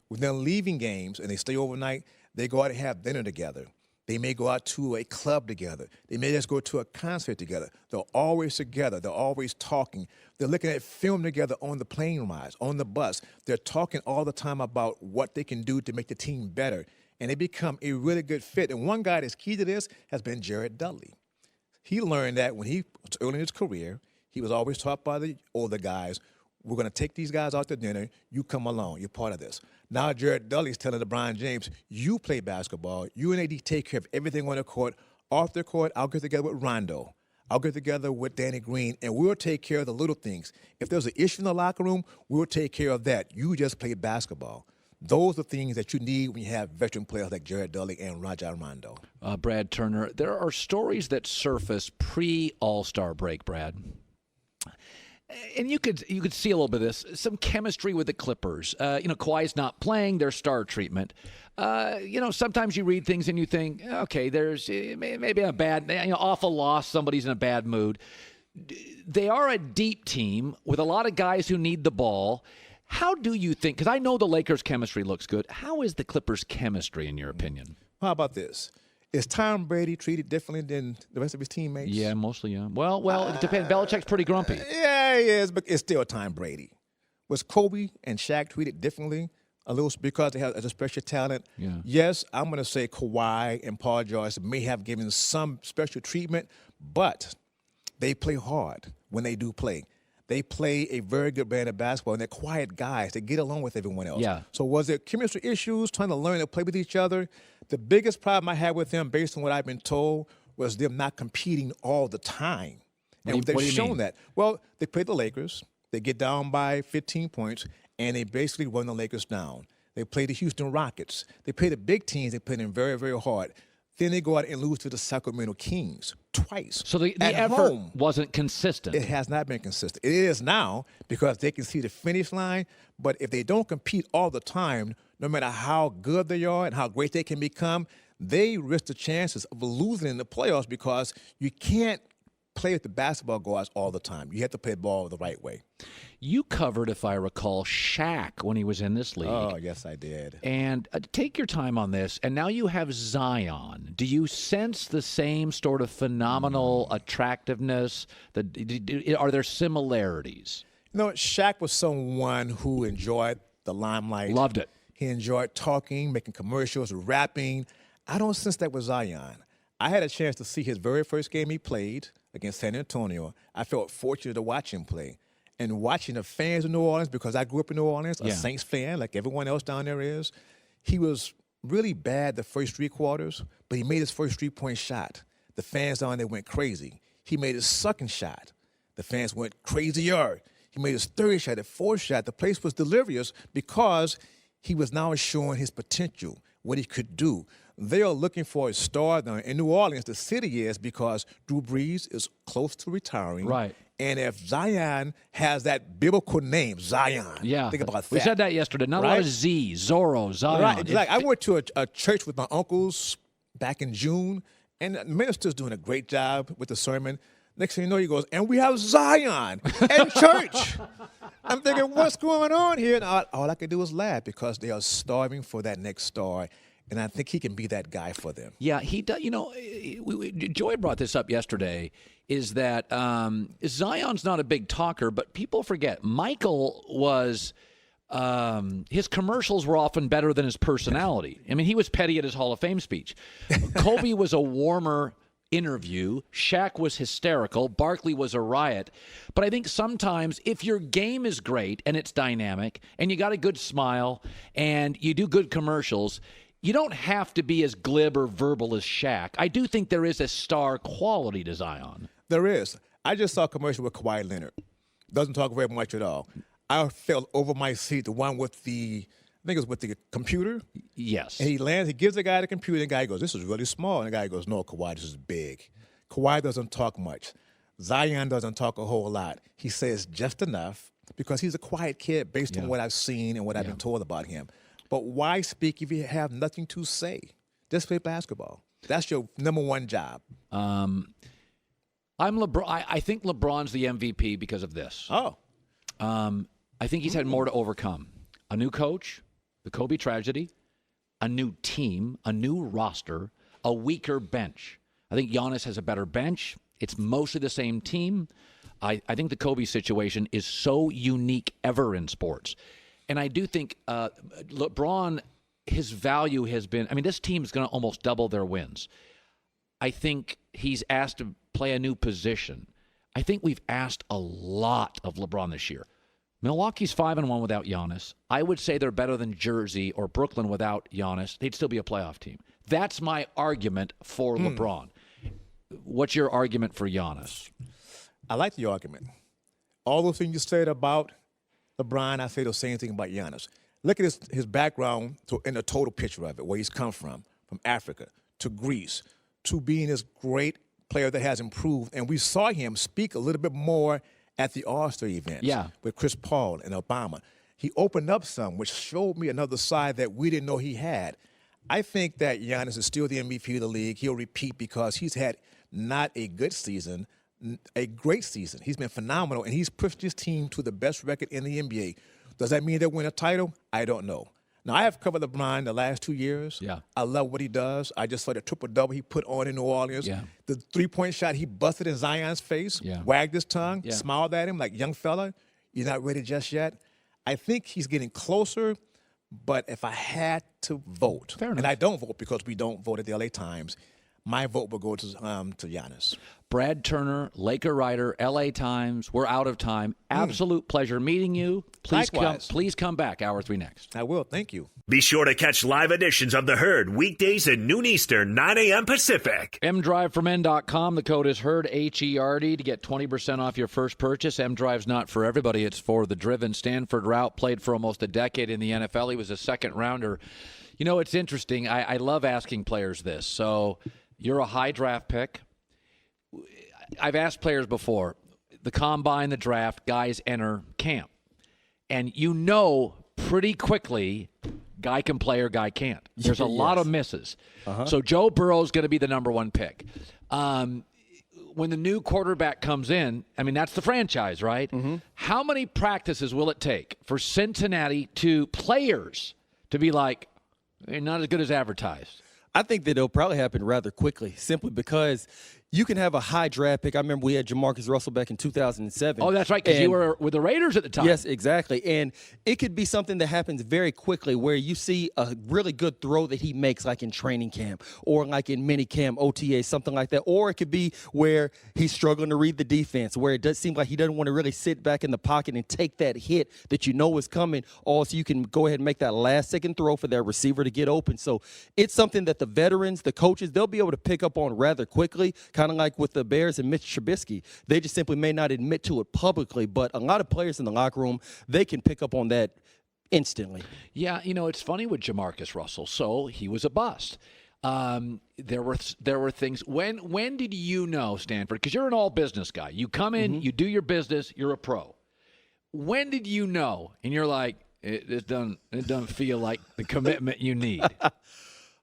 When they're leaving games and they stay overnight, they go out and have dinner together. They may go out to a club together. They may just go to a concert together. They're always together. They're always talking. They're looking at film together on the plane rides, on the bus. They're talking all the time about what they can do to make the team better. And they become a really good fit. And one guy that's key to this has been Jared Dudley. He learned that when he was early in his career, he was always taught by the older guys, we're going to take these guys out to dinner. You come along. You're part of this. Now Jared Dudley's telling LeBron James, you play basketball. You and AD take care of everything on the court. Off the court, I'll get together with Rondo. I'll get together with Danny Green, and we'll take care of the little things. If there's an issue in the locker room, we'll take care of that. You just play basketball. Those are things that you need when you have veteran players like Jared Dudley and Rajon Rondo. Brad Turner, there are stories that surface pre-All-Star break, Brad. And you could see a little bit of this, some chemistry with the Clippers. Kawhi's not playing, their star treatment. Sometimes you read things and you think, okay, there's maybe a bad, awful loss, somebody's in a bad mood. They are a deep team with a lot of guys who need the ball. How do you think, because I know the Lakers' chemistry looks good, how is the Clippers' chemistry in your opinion? How about this? Is Tom Brady treated differently than the rest of his teammates? Yeah, mostly, yeah. Well, it depends. Belichick's pretty grumpy. Yeah, he is, but it's still Tom Brady. Was Kobe and Shaq treated differently a little because they have a special talent? Yeah. Yes, I'm going to say Kawhi and Paul George may have given some special treatment, but they play hard when they do play. They play a very good brand of basketball, and they're quiet guys. They get along with everyone else. Yeah. So was there chemistry issues, trying to learn to play with each other? The biggest problem I had with them, based on what I've been told, was them not competing all the time. And they've shown that. Well, they play the Lakers. They get down by 15 points, and they basically run the Lakers down. They play the Houston Rockets. They play the big teams. They play them very, very hard. Then they go out and lose to the Sacramento Kings twice. So the effort home, wasn't consistent. It has not been consistent. It is now because they can see the finish line. But if they don't compete all the time, no matter how good they are and how great they can become, they risk the chances of losing in the playoffs because you can't play with the basketball guards all the time. You have to play the ball the right way. You covered, if I recall, Shaq when he was in this league. Oh, yes, I did. And take your time on this. And now you have Zion. Do you sense the same sort of phenomenal attractiveness? Are there similarities? Shaq was someone who enjoyed the limelight. Loved it. He enjoyed talking, making commercials, rapping. I don't sense that with Zion. I had a chance to see his very first game he played against San Antonio. I felt fortunate to watch him play. And watching the fans in New Orleans, because I grew up in New Orleans, a Saints fan like everyone else down there is, he was really bad the first 3 quarters, but he made his first 3-point shot. The fans down there went crazy. He made his second shot. The fans went crazier. He made his third shot, the fourth shot. The place was delirious because he was now showing his potential, what he could do. They are looking for a star down in New Orleans. The city is because Drew Brees is close to retiring. Right. And if Zion has that biblical name, Zion, think about that. We said that yesterday. Not a lot of Z, Zorro, Zion. Right. Like I went to a church with my uncles back in June, and the minister's doing a great job with the sermon. Next thing you know, he goes, and we have Zion in church. I'm thinking, what's going on here? And all I could do was laugh because they are starving for that next star. And I think he can be that guy for them. Yeah, he does. Joy brought this up yesterday, is that Zion's not a big talker, but people forget. Michael was, his commercials were often better than his personality. I mean, he was petty at his Hall of Fame speech. Kobe was a warmer interview. Shaq was hysterical. Barkley was a riot. But I think sometimes if your game is great and it's dynamic and you got a good smile and you do good commercials, you don't have to be as glib or verbal as Shaq. I do think there is a star quality to Zion. There is. I just saw a commercial with Kawhi Leonard. Doesn't talk very much at all. I fell over my seat, the one with I think it was with the computer. Yes. And he lands, he gives the guy the computer, and the guy goes, this is really small. And the guy goes, no, Kawhi, this is big. Kawhi doesn't talk much. Zion doesn't talk a whole lot. He says just enough because he's a quiet kid based on what I've seen and what I've been told about him. But why speak if you have nothing to say? Just play basketball. That's your number one job. I'm LeBron. I think LeBron's the MVP because of this. Oh. I think he's had more to overcome. A new coach, the Kobe tragedy, a new team, a new roster, a weaker bench. I think Giannis has a better bench. It's mostly the same team. I think the Kobe situation is so unique ever in sports. And I do think LeBron, his value has been, this team is going to almost double their wins. I think he's asked to play a new position. I think we've asked a lot of LeBron this year. Milwaukee's 5-1 without Giannis. I would say they're better than Jersey or Brooklyn without Giannis. They'd still be a playoff team. That's my argument for LeBron. What's your argument for Giannis? I like the argument. All those things you said about LeBron, I say the same thing about Giannis. Look at his background in the total picture of it, where he's come from Africa to Greece, to being this great player that has improved. And we saw him speak a little bit more at the All-Star events with Chris Paul and Obama. He opened up some, which showed me another side that we didn't know he had. I think that Giannis is still the MVP of the league. He'll repeat because he's had not a good season, a great season. He's been phenomenal, and he's pushed his team to the best record in the NBA. Does that mean they'll win a title? I don't know. Now, I have covered LeBron the last 2 years. Yeah. I love what he does. I just saw the triple-double he put on in New Orleans. Yeah. The three-point shot he busted in Zion's face, wagged his tongue, smiled at him like, young fella, you're not ready just yet. I think he's getting closer, but if I had to vote, and I don't vote because we don't vote at the LA Times, my vote will go to Giannis. Brad Turner, Laker writer, LA Times. We're out of time. Absolute pleasure meeting you. Please come back. Hour 3 next. I will. Thank you. Be sure to catch live editions of The Herd weekdays at noon Eastern, 9 a.m. Pacific. mdriveformen.com. The code is HERD, HERD, to get 20% off your first purchase. mDrive's not for everybody. It's for the driven. Stanford Routt played for almost a decade in the NFL. He was a second-rounder. You know, it's interesting. I love asking players this. So you're a high draft pick. I've asked players before, the combine, the draft, guys enter camp. And you know pretty quickly guy can play or guy can't. There's a lot of misses. So Joe Burrow's going to be the number one pick. When the new quarterback comes in, that's the franchise, right? How many practices will it take for Cincinnati players to be like, they're not as good as advertised? I think that it'll probably happen rather quickly, simply because you can have a high draft pick. I remember we had Jamarcus Russell back in 2007. Oh, that's right, because you were with the Raiders at the time. Yes, exactly. And it could be something that happens very quickly where you see a really good throw that he makes, like in training camp or like in mini camp, OTA, something like that. Or it could be where he's struggling to read the defense, where it does seem like he doesn't want to really sit back in the pocket and take that hit that you know is coming. Also, you can go ahead and make that last-second throw for their receiver to get open. So it's something that the veterans, the coaches, they'll be able to pick up on rather quickly, kind of like with the Bears and Mitch Trubisky. They just simply may not admit to it publicly, but a lot of players in the locker room, they can pick up on that instantly. Yeah, it's funny with Jamarcus Russell. So he was a bust. There were things. When did you know, Stanford? Because you're an all business guy. You come in, you do your business, you're a pro. When did you know? And you're like, it doesn't feel like the commitment you need.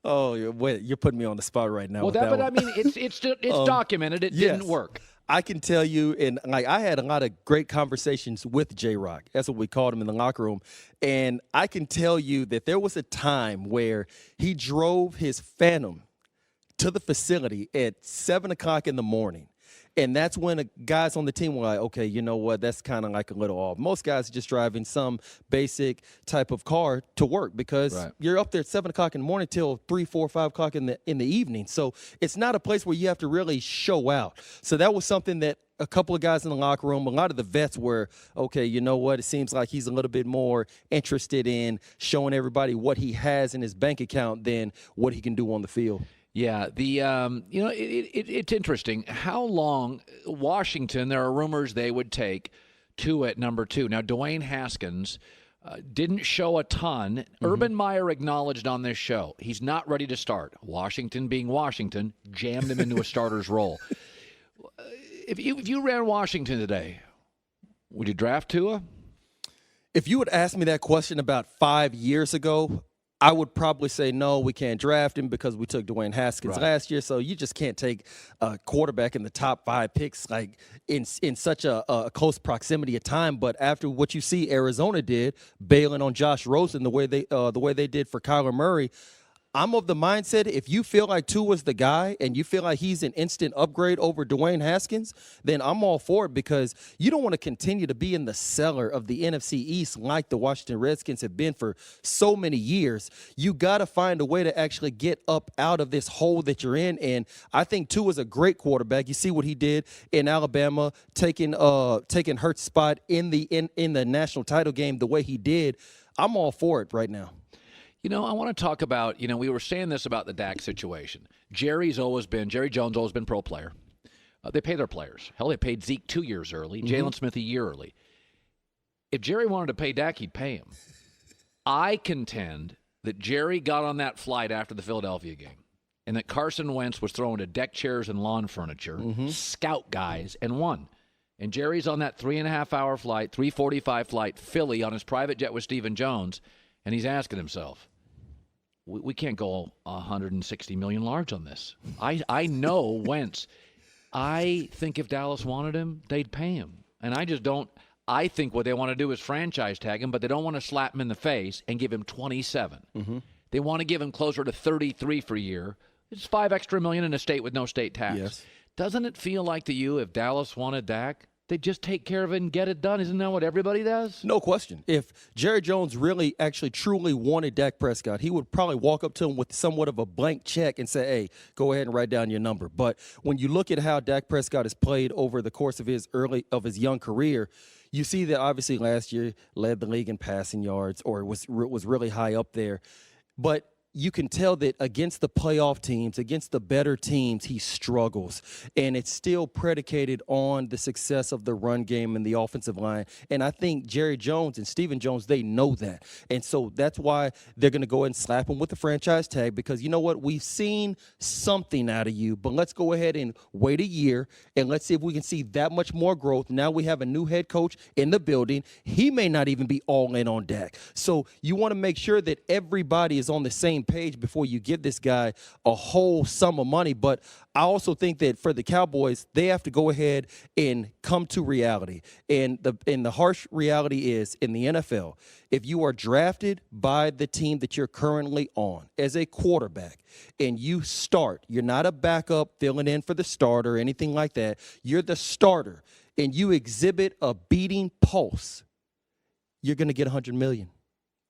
Oh, wait, you're putting me on the spot right now. Well, it's documented. It didn't work. I can tell you, and I had a lot of great conversations with J-Rock. That's what we called him in the locker room. And I can tell you that there was a time where he drove his Phantom to the facility at 7 o'clock in the morning. And that's when the guys on the team were like, okay, you know what, that's kind of like a little off. Most guys are just driving some basic type of car to work because you're up there at 7 o'clock in the morning till 3, 4, 5 o'clock in the evening. So it's not a place where you have to really show out. So that was something that a couple of guys in the locker room, a lot of the vets were, okay, you know what, it seems like he's a little bit more interested in showing everybody what he has in his bank account than what he can do on the field. Yeah, it's interesting how long Washington. There are rumors they would take Tua at number 2. Now, Dwayne Haskins didn't show a ton. Urban Meyer acknowledged on this show he's not ready to start. Washington, being Washington, jammed him into a starter's role. If you ran Washington today, would you draft Tua? If you would ask me that question about 5 years ago, I would probably say no, we can't draft him because we took Dwayne Haskins last year. So you just can't take a quarterback in the top 5 picks like in such a close proximity of time. But after what you see Arizona did, bailing on Josh Rosen the way they did for Kyler Murray, I'm of the mindset if you feel like Tua's the guy and you feel like he's an instant upgrade over Dwayne Haskins, then I'm all for it because you don't want to continue to be in the cellar of the NFC East like the Washington Redskins have been for so many years. You got to find a way to actually get up out of this hole that you're in, and I think Tua's a great quarterback. You see what he did in Alabama, taking Hurts' spot in the national title game the way he did. I'm all for it right now. You know, I want to talk about, we were saying this about the Dak situation. Jerry Jones always been pro player. They pay their players. Hell, they paid Zeke 2 years early, Jalen Smith a year early. If Jerry wanted to pay Dak, he'd pay him. I contend that Jerry got on that flight after the Philadelphia game and that Carson Wentz was thrown to deck chairs and lawn furniture, scout guys, and won. And Jerry's on that 3.5-hour flight, 3:45 flight, Philly, on his private jet with Stephen Jones, and he's asking himself, we can't go 160 million large on this. I know Wentz. I think if Dallas wanted him, they'd pay him. And I just don't. I think what they want to do is franchise tag him, but they don't want to slap him in the face and give him 27. They want to give him closer to 33 for a year. It's $5 extra million in a state with no state tax. Yes. Doesn't it feel like to you if Dallas wanted Dak, they'd just take care of it and get it done? Isn't that what everybody does? No question. If Jerry Jones really actually truly wanted Dak Prescott, he would probably walk up to him with somewhat of a blank check and say, hey, go ahead and write down your number. But when you look at how Dak Prescott has played over the course of his young career, you see that obviously last year led the league in passing yards or was really high up there. But you can tell that against the playoff teams, against the better teams, he struggles. And it's still predicated on the success of the run game and the offensive line. And I think Jerry Jones and Stephen Jones, they know that. And so that's why they're going to go ahead and slap him with the franchise tag because, you know what, we've seen something out of you, but let's go ahead and wait a year and let's see if we can see that much more growth. Now we have a new head coach in the building. He may not even be all in on Dak. So you want to make sure that everybody is on the same page before you give this guy a whole sum of money. But I also think that for the Cowboys, they have to go ahead and come to reality. And the harsh reality is in the NFL, if you are drafted by the team that you're currently on as a quarterback and you start, you're not a backup filling in for the starter or anything like that. You're the starter and you exhibit a beating pulse, you're going to get $100 million.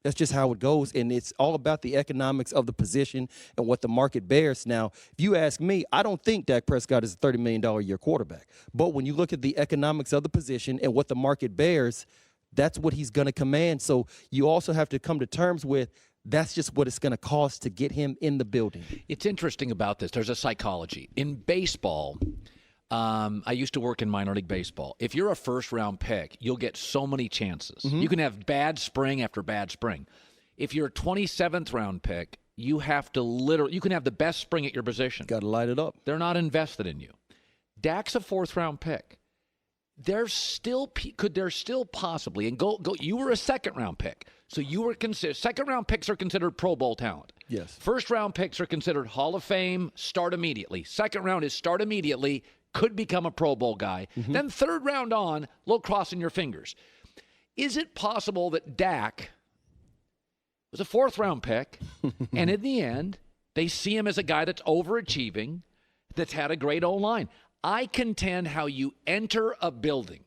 That's just how it goes, and it's all about the economics of the position and what the market bears. Now, if you ask me, I don't think Dak Prescott is a $30 million a year quarterback. But when you look at the economics of the position and what the market bears, that's what he's going to command. So you also have to come to terms with that's just what it's going to cost to get him in the building. It's interesting about this. There's a psychology. In baseball, I used to work in minor league baseball. If you're a first-round pick, you'll get so many chances. You can have bad spring after bad spring. If you're a 27th-round pick, you have to you can have the best spring at your position. Got to light it up. They're not invested in you. Dak's a fourth-round pick. Could there still possibly, and go. You were a second-round pick, so you were considered. Second-round picks are considered Pro Bowl talent. Yes. First-round picks are considered Hall of Fame, start immediately. Second round is start immediately, could become a Pro Bowl guy. Then third round on, little crossing your fingers. Is it possible that Dak was a fourth-round pick, and in the end, they see him as a guy that's overachieving, that's had a great O-line? I contend how you enter a building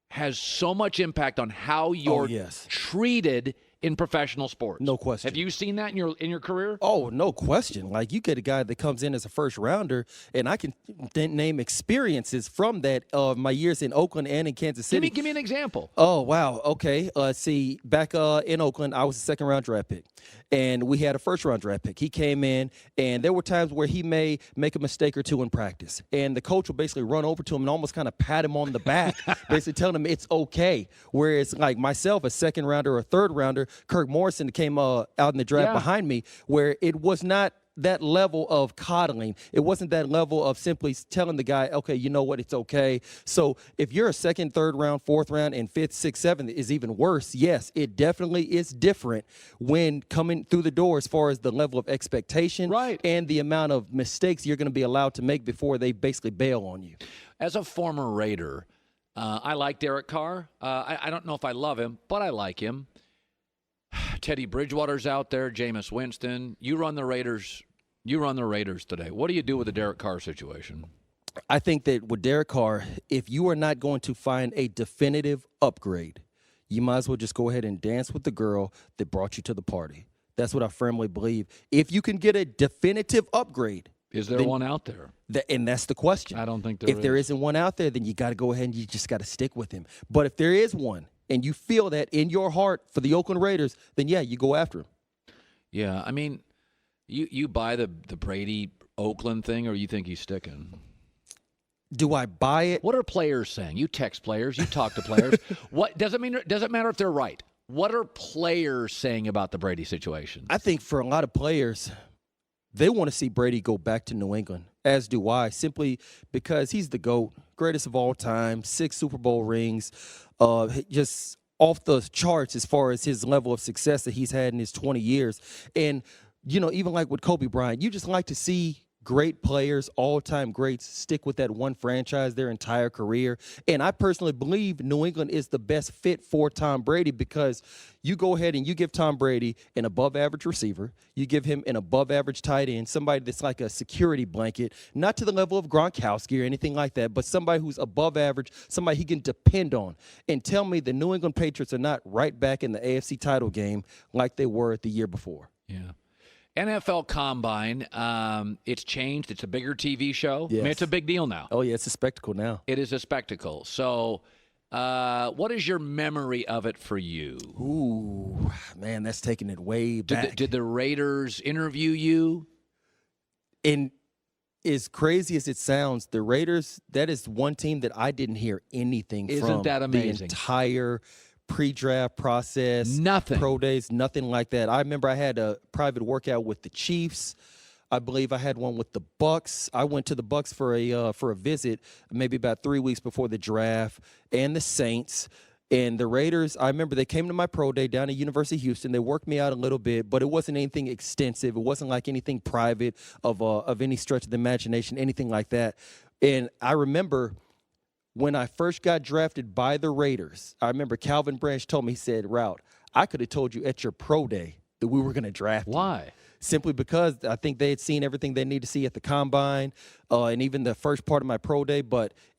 has so much impact on how you're treated in professional sports. No question. Have you seen that in your career? Oh, no question. Like, you get a guy that comes in as a first rounder, and I can name experiences from that of my years in Oakland and in Kansas City. Give me an example. Oh, wow. Okay. See, back in Oakland, I was a second-round draft pick, and we had a first-round draft pick. He came in, and there were times where he may make a mistake or two in practice, and the coach will basically run over to him and almost kind of pat him on the back, basically telling him it's okay. Whereas, like myself, a second-rounder or a third-rounder, Kirk Morrison came out in the draft behind me, where it was not that level of coddling. It wasn't that level of simply telling the guy, okay, you know what, it's okay. So if you're a second, third round, fourth round, and fifth, sixth, seventh is even worse, yes, it definitely is different when coming through the door as far as the level of expectation and the amount of mistakes you're going to be allowed to make before they basically bail on you. As a former Raider, I like Derek Carr. I don't know if I love him, but I like him. Teddy Bridgewater's out there, Jameis Winston. You run the Raiders. You run the Raiders today. What do you do with the Derek Carr situation? I think that with Derek Carr, if you are not going to find a definitive upgrade, you might as well just go ahead and dance with the girl that brought you to the party. That's what I firmly believe. If you can get a definitive upgrade. Is there one out there? And that's the question. I don't think there is. If there isn't one out there, then you got to go ahead and you just got to stick with him. But if there is one, and you feel that in your heart for the Oakland Raiders, then, yeah, you go after him. Yeah, I mean, you buy the Brady Oakland thing, or you think he's sticking? Do I buy it? What are players saying? You text players. You talk to players. What doesn't matter if they're right. What are players saying about the Brady situation? I think for a lot of players, they want to see Brady go back to New England, as do I, simply because he's the GOAT, greatest of all time, 6 Super Bowl rings, just off the charts as far as his level of success that he's had in his 20 years. And, you know, even like with Kobe Bryant, you just like to see great players, all-time greats, stick with that one franchise their entire career. And I personally believe New England is the best fit for Tom Brady because you go ahead and you give Tom Brady an above-average receiver. You give him an above-average tight end, somebody that's like a security blanket, not to the level of Gronkowski or anything like that, but somebody who's above average, somebody he can depend on. And tell me the New England Patriots are not right back in the AFC title game like they were the year before. Yeah. NFL Combine, it's changed. It's a bigger TV show. Yes. I mean, it's a big deal now. Oh, yeah, it's a spectacle now. It is a spectacle. So what is your memory of it for you? Ooh, man, that's taking it way back. Did the Raiders interview you? And as crazy as it sounds, the Raiders, that is one team that I didn't hear anything from. Isn't that amazing? The entire pre-draft process, nothing, pro days, nothing like that. I remember I had a private workout with the Chiefs. I believe I had one with the Bucks. I went to the Bucks for a visit maybe about 3 weeks before the draft, and the Saints. And the Raiders, I remember they came to my pro day down at University of Houston. They worked me out a little bit, but it wasn't anything extensive. It wasn't like anything private of any stretch of the imagination, anything like that. And I remember when I first got drafted by the Raiders, I remember Calvin Branch told me, he said, Routt, I could have told you at your pro day that we were going to draft you. Why? Simply because I think they had seen everything they need to see at the combine and even the first part of my pro day,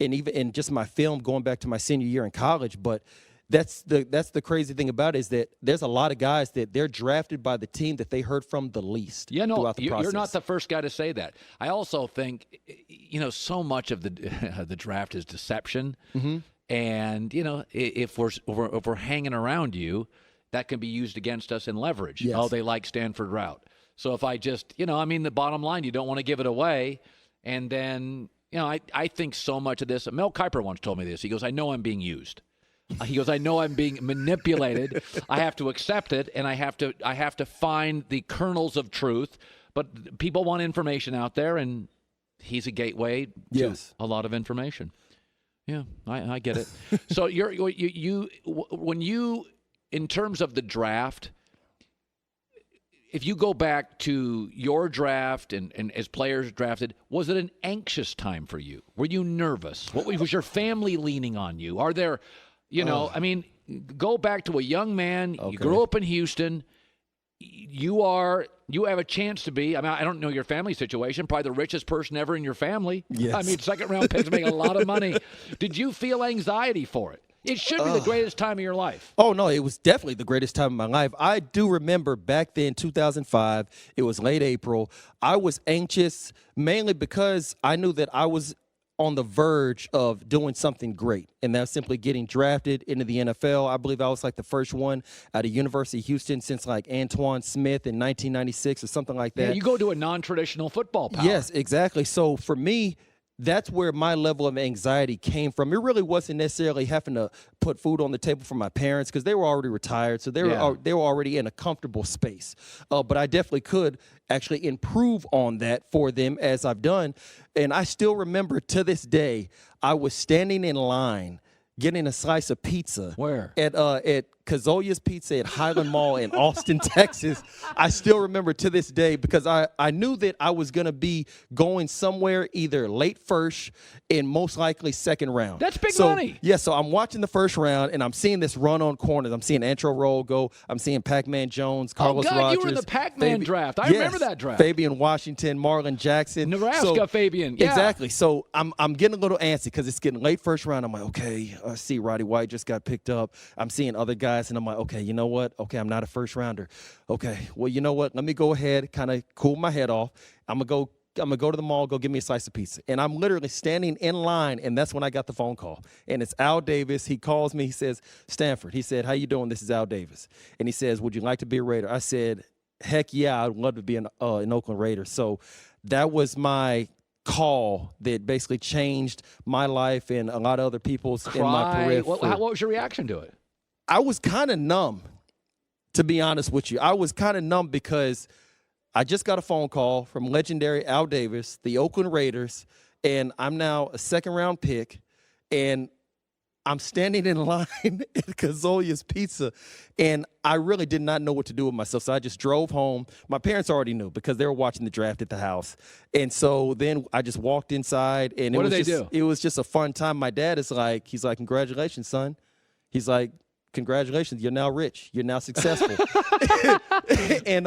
and even in just my film going back to my senior year in college. But that's the crazy thing about it is that there's a lot of guys that they're drafted by the team that they heard from the least throughout the process. You're not the first guy to say that. I also think, so much of the the draft is deception. Mm-hmm. And, if we're hanging around you, that can be used against us in leverage. Yes. Oh, they like Stanford Routt. So if I just, the bottom line, you don't want to give it away. And then, I think so much of this. Mel Kiper once told me this. He goes, I know I'm being used. He goes, I know I'm being manipulated. I have to accept it, and I have to find the kernels of truth. But people want information out there, and he's a gateway to a lot of information. Yeah, I get it. So when you, in terms of the draft, if you go back to your draft and as players drafted, was it an anxious time for you? Were you nervous? What was your family leaning on you? Are there, go back to a young man. Okay. You grew up in Houston. You have a chance to be, I don't know your family situation, probably the richest person ever in your family. Yes. Second round picks make a lot of money. Did you feel anxiety for it? It should be the greatest time of your life. Oh, no, it was definitely the greatest time of my life. I do remember back then, 2005, it was late April. I was anxious mainly because I knew that I was on the verge of doing something great, and that's simply getting drafted into the NFL. I believe I was like the first one out of University of Houston since like Antoine Smith in 1996 or something like that. Yeah, you go to a non-traditional football power. Yes, exactly. So for me, that's where my level of anxiety came from. It really wasn't necessarily having to put food on the table for my parents because they were already retired, so they were already in a comfortable space. But I definitely could actually improve on that for them as I've done. And I still remember to this day, I was standing in line getting a slice of pizza. Where? At Kazolia's Pizza at Highland Mall in Austin, Texas. I still remember to this day because I knew that I was going to be going somewhere either late first and most likely second round. That's big money. Yeah, so I'm watching the first round, and I'm seeing this run on corners. I'm seeing Antro Roll go. I'm seeing Pac-Man Jones, Carlos Rogers. You were in the Pac-Man draft. I remember that draft. Fabian Washington, Marlon Jackson. Nebraska Fabian. Yeah. Exactly. So I'm getting a little antsy because it's getting late first round. I'm like, okay, I see Roddy White just got picked up. I'm seeing other guys, and I'm like, okay, you know what? Okay, I'm not a first rounder. Okay, well, you know what? Let me go ahead, kind of cool my head off. I'm gonna go to the mall, go get me a slice of pizza. And I'm literally standing in line, and that's when I got the phone call. And it's Al Davis. He calls me. He says, Stanford. He said, how you doing? This is Al Davis. And he says, would you like to be a Raider? I said, heck yeah, I'd love to be an Oakland Raider. So that was my call that basically changed my life and a lot of other people's in my career. What was your reaction to it? I was kind of numb, to be honest with you. I was kind of numb because I just got a phone call from legendary Al Davis, the Oakland Raiders, and I'm now a second-round pick, and I'm standing in line at Kazolia's Pizza, and I really did not know what to do with myself, so I just drove home. My parents already knew because they were watching the draft at the house, and so then I just walked inside, and it was just a fun time. My dad is like, he's like, congratulations, son. He's like, congratulations, you're now rich. You're now successful. and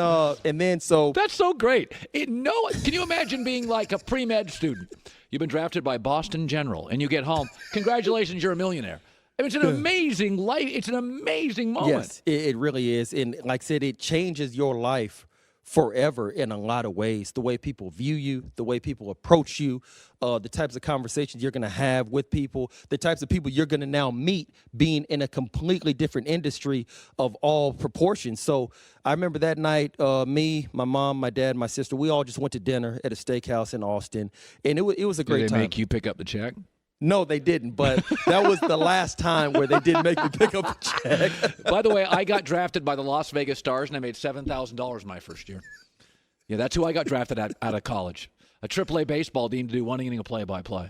then so that's so great. Can you imagine being like a pre-med student? You've been drafted by Boston General, and you get home. Congratulations, you're a millionaire. I mean, it's an amazing life. It's an amazing moment. Yes, it really is. And like I said, it changes your life forever in a lot of ways. The way people view you, the way people approach you, the types of conversations you're going to have with people, the types of people you're going to now meet being in a completely different industry of all proportions. So I remember that night, me, my mom, my dad, my sister, we all just went to dinner at a steakhouse in Austin, and it was a great time. Did they make you pick up the check? No, they didn't, but that was the last time where they did make me pick up a check. By the way, I got drafted by the Las Vegas Stars, and I made $7,000 my first year. Yeah, that's who I got drafted out of college. A AAA baseball team to do one inning of play-by-play.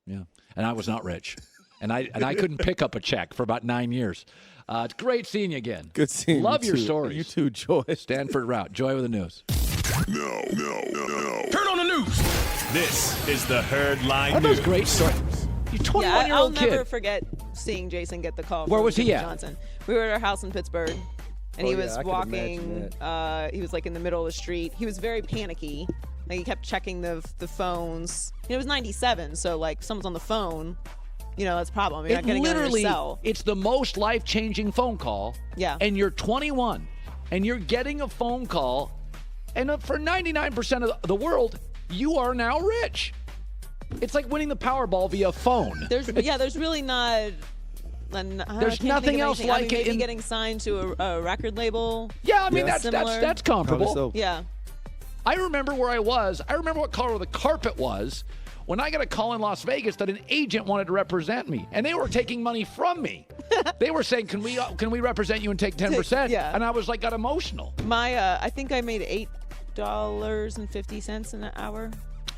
Yeah, and I was not rich. And I couldn't pick up a check for about 9 years. It's great seeing you again. Good seeing you, Love your too. stories. You too, Joy. Stanford Routt. Joy with the news. No. Turn on the news. This is the Herd Line Are News. those great stories? You're 21-year-old I'll kid. never forget seeing Jason get the call. Where from was he Jimmy at? Johnson. We were at our house in Pittsburgh, and he was I could walking. imagine He was like in the middle of the street. He was very panicky. Like he kept checking the phones. It was 97, so like someone's on the phone. You know, that's a problem. You're not getting it on your cell. It's the most life-changing phone call. Yeah. And you're 21, and you're getting a phone call, and for 99% of the world, you are now rich. It's like winning the Powerball via phone. There's really not. There's nothing else like it. Maybe getting signed to a record label. Yeah, I mean that's comparable. So. Yeah. I remember where I was. I remember what color the carpet was when I got a call in Las Vegas that an agent wanted to represent me, and they were taking money from me. They were saying, "Can we represent you and take 10%?" Yeah. And I was like, got emotional. I think I made $8.50 an hour.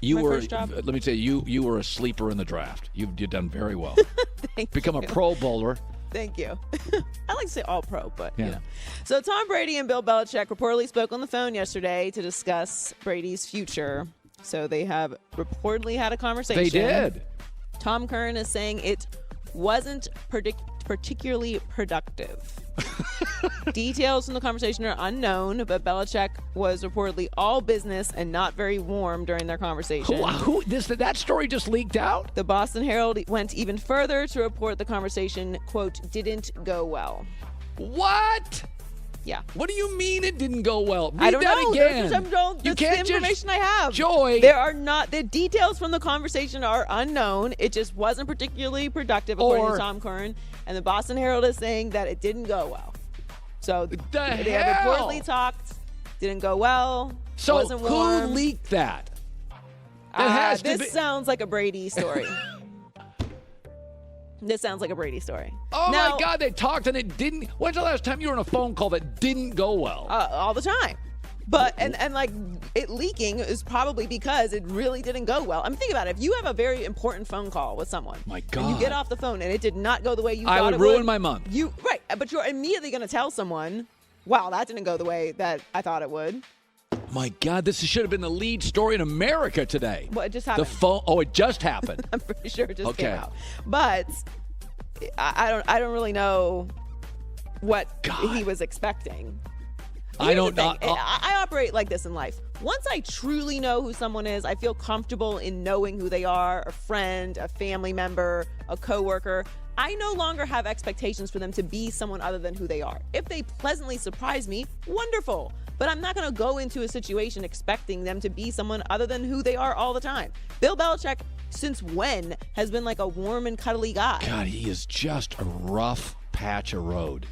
First job. Let me tell you, you were a sleeper in the draft. You've done very well. Become a Pro Bowler. Thank you. I like to say all pro, but yeah. you know. So Tom Brady and Bill Belichick reportedly spoke on the phone yesterday to discuss Brady's future. So they have reportedly had a conversation. They did. Tom Curran is saying it wasn't particularly productive. Details from the conversation are unknown, but Belichick was reportedly all business and not very warm during their conversation. That story just leaked out? The Boston Herald went even further to report the conversation, quote, didn't go well. What? Yeah. What do you mean it didn't go well? Read I don't that know. again. That's the information I have. Joy. The details from the conversation are unknown. It just wasn't particularly productive, according to Tom Curran. And the Boston Herald is saying that it didn't go well. So they have reportedly talked. Didn't go well. So wasn't warm. who leaked that? I best. This sounds like a Brady story. This sounds like a Brady story. Oh, now, my God, they talked and it didn't. When's the last time you were on a phone call that didn't go well? All the time. But, and like, it leaking is probably because it really didn't go well. I mean, think about it. If you have a very important phone call with someone. My God. And you get off the phone and it did not go the way you thought I would it ruin my month. Right. But you're immediately going to tell someone, wow, that didn't go the way that I thought it would. My God, this should have been the lead story in America today. Well, it just happened. The phone. Oh, it just happened. I'm pretty sure it just came out. But I don't really know what he was expecting. I don't know. I operate like this in life. Once I truly know who someone is, I feel comfortable in knowing who they are, a friend, a family member, a coworker. I no longer have expectations for them to be someone other than who they are. If they pleasantly surprise me, wonderful. But I'm not going to go into a situation expecting them to be someone other than who they are all the time. Bill Belichick, since when, has been like a warm and cuddly guy? God, he is just a rough patch of road.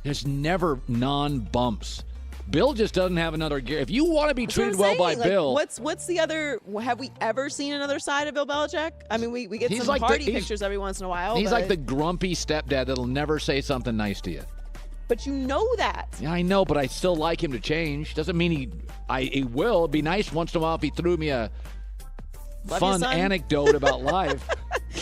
There's never non-bumps. Bill just doesn't have another gear. If you want to be treated well by Bill. What's the other, have we ever seen another side of Bill Belichick? I mean, we get some party pictures every once in a while. He's like the grumpy stepdad that'll never say something nice to you. But you know that. Yeah, I know, but I still like him to change. Doesn't mean he will. It'd be nice once in a while if he threw me a fun anecdote about life.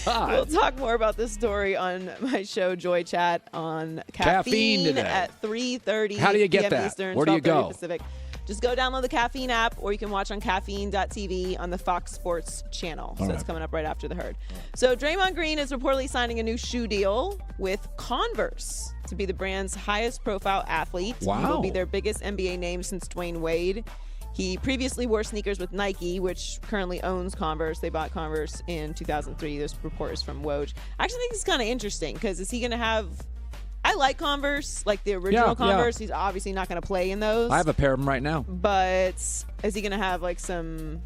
God. We'll talk more about this story on my show, Joy Chat, on Caffeine today. At 3:30 How do you get p.m. that? Eastern, Where do you 12:30 go? Pacific. Just go download the Caffeine app, or you can watch on caffeine.tv on the Fox Sports channel. So it's coming up right after the herd. So Draymond Green is reportedly signing a new shoe deal with Converse to be the brand's highest profile athlete. Wow. He will be their biggest NBA name since Dwayne Wade. He previously wore sneakers with Nike, which currently owns Converse. They bought Converse in 2003. This report is from Woj. I actually think it's kind of interesting because is he going to have... I like Converse, like the original Converse. He's obviously not going to play in those. I have a pair of them right now. But is he going to have like some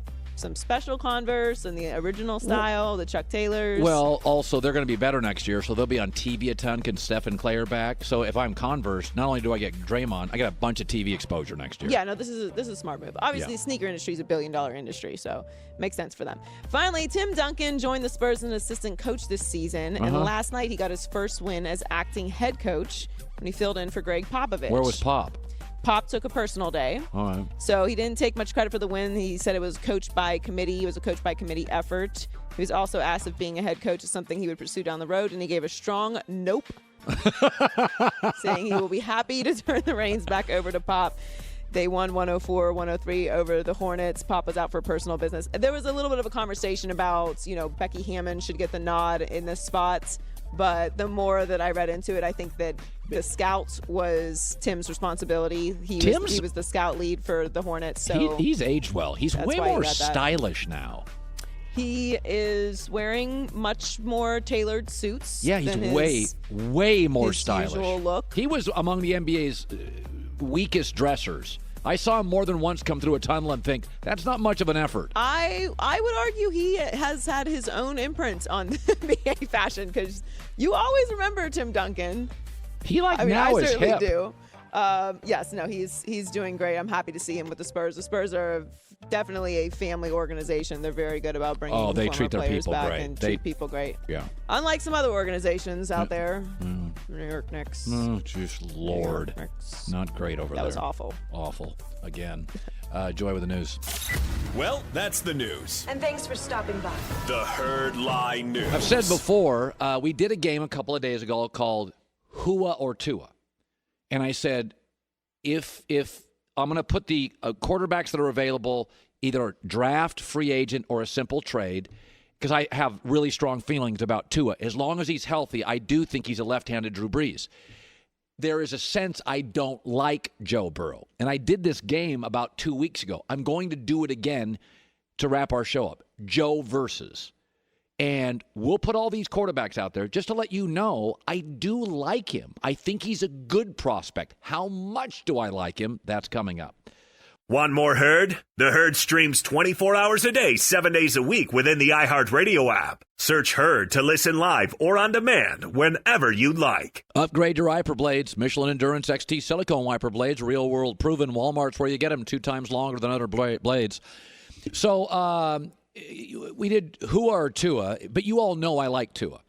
special Converse and the original style, the Chuck Taylors? Well, also, they're going to be better next year, so they'll be on TV a ton because Steph and Clay are back. So if I'm Converse, not only do I get Draymond, I get a bunch of TV exposure next year. Yeah, no, this is a smart move. Obviously, the sneaker industry is $1 billion industry, so it makes sense for them. Finally, Tim Duncan joined the Spurs as an assistant coach this season, and last night he got his first win as acting head coach when he filled in for Greg Popovich. Where was Pop? Pop took a personal day. All right. So he didn't take much credit for the win. He said it was coached by committee. It was a coach by committee effort. He was also asked if being a head coach is something he would pursue down the road, and he gave a strong nope, saying he will be happy to turn the reins back over to Pop. They won 104-103 over the Hornets. Pop was out for personal business. There was a little bit of a conversation about, Becky Hammon should get the nod in this spot. But the more that I read into it, I think that the scout was Tim's responsibility. He was the scout lead for the Hornets. So he's aged well. He's way more stylish now. He is wearing much more tailored suits. Yeah, he's way more stylish. Usual look. He was among the NBA's weakest dressers. I saw him more than once come through a tunnel and think, that's not much of an effort. I would argue he has had his own imprint on NBA fashion because you always remember Tim Duncan. Now is certainly hip. do. Yes, no, he's doing great. I'm happy to see him with the Spurs. The Spurs are definitely a family organization. They're very good about bringing they former treat their players people back great. and treat people great. Yeah. Unlike some other organizations out there, New York Knicks. Oh, just Lord. Not great over there. That was awful. Awful. Again. Joy with the news. Well, that's the news. And thanks for stopping by. The Herd Lie News. I've said before, we did a game a couple of days ago called Hua or Tua. And I said, if I'm going to put the quarterbacks that are available, either draft, free agent, or a simple trade, because I have really strong feelings about Tua. As long as he's healthy, I do think he's a left-handed Drew Brees. There is a sense I don't like Joe Burrow. And I did this game about 2 weeks ago. I'm going to do it again to wrap our show up. Joe versus. And we'll put all these quarterbacks out there just to let you know I do like him. I think he's a good prospect. How much do I like him? That's coming up. Want more Herd? The Herd streams 24 hours a day, 7 days a week within the iHeartRadio app. Search Herd to listen live or on demand whenever you like. Upgrade your wiper blades. Michelin Endurance XT silicone wiper blades. Real world proven. Walmart's where you get them 2 times longer than other blades. So we did Hua or Tua, but you all know I like Tua.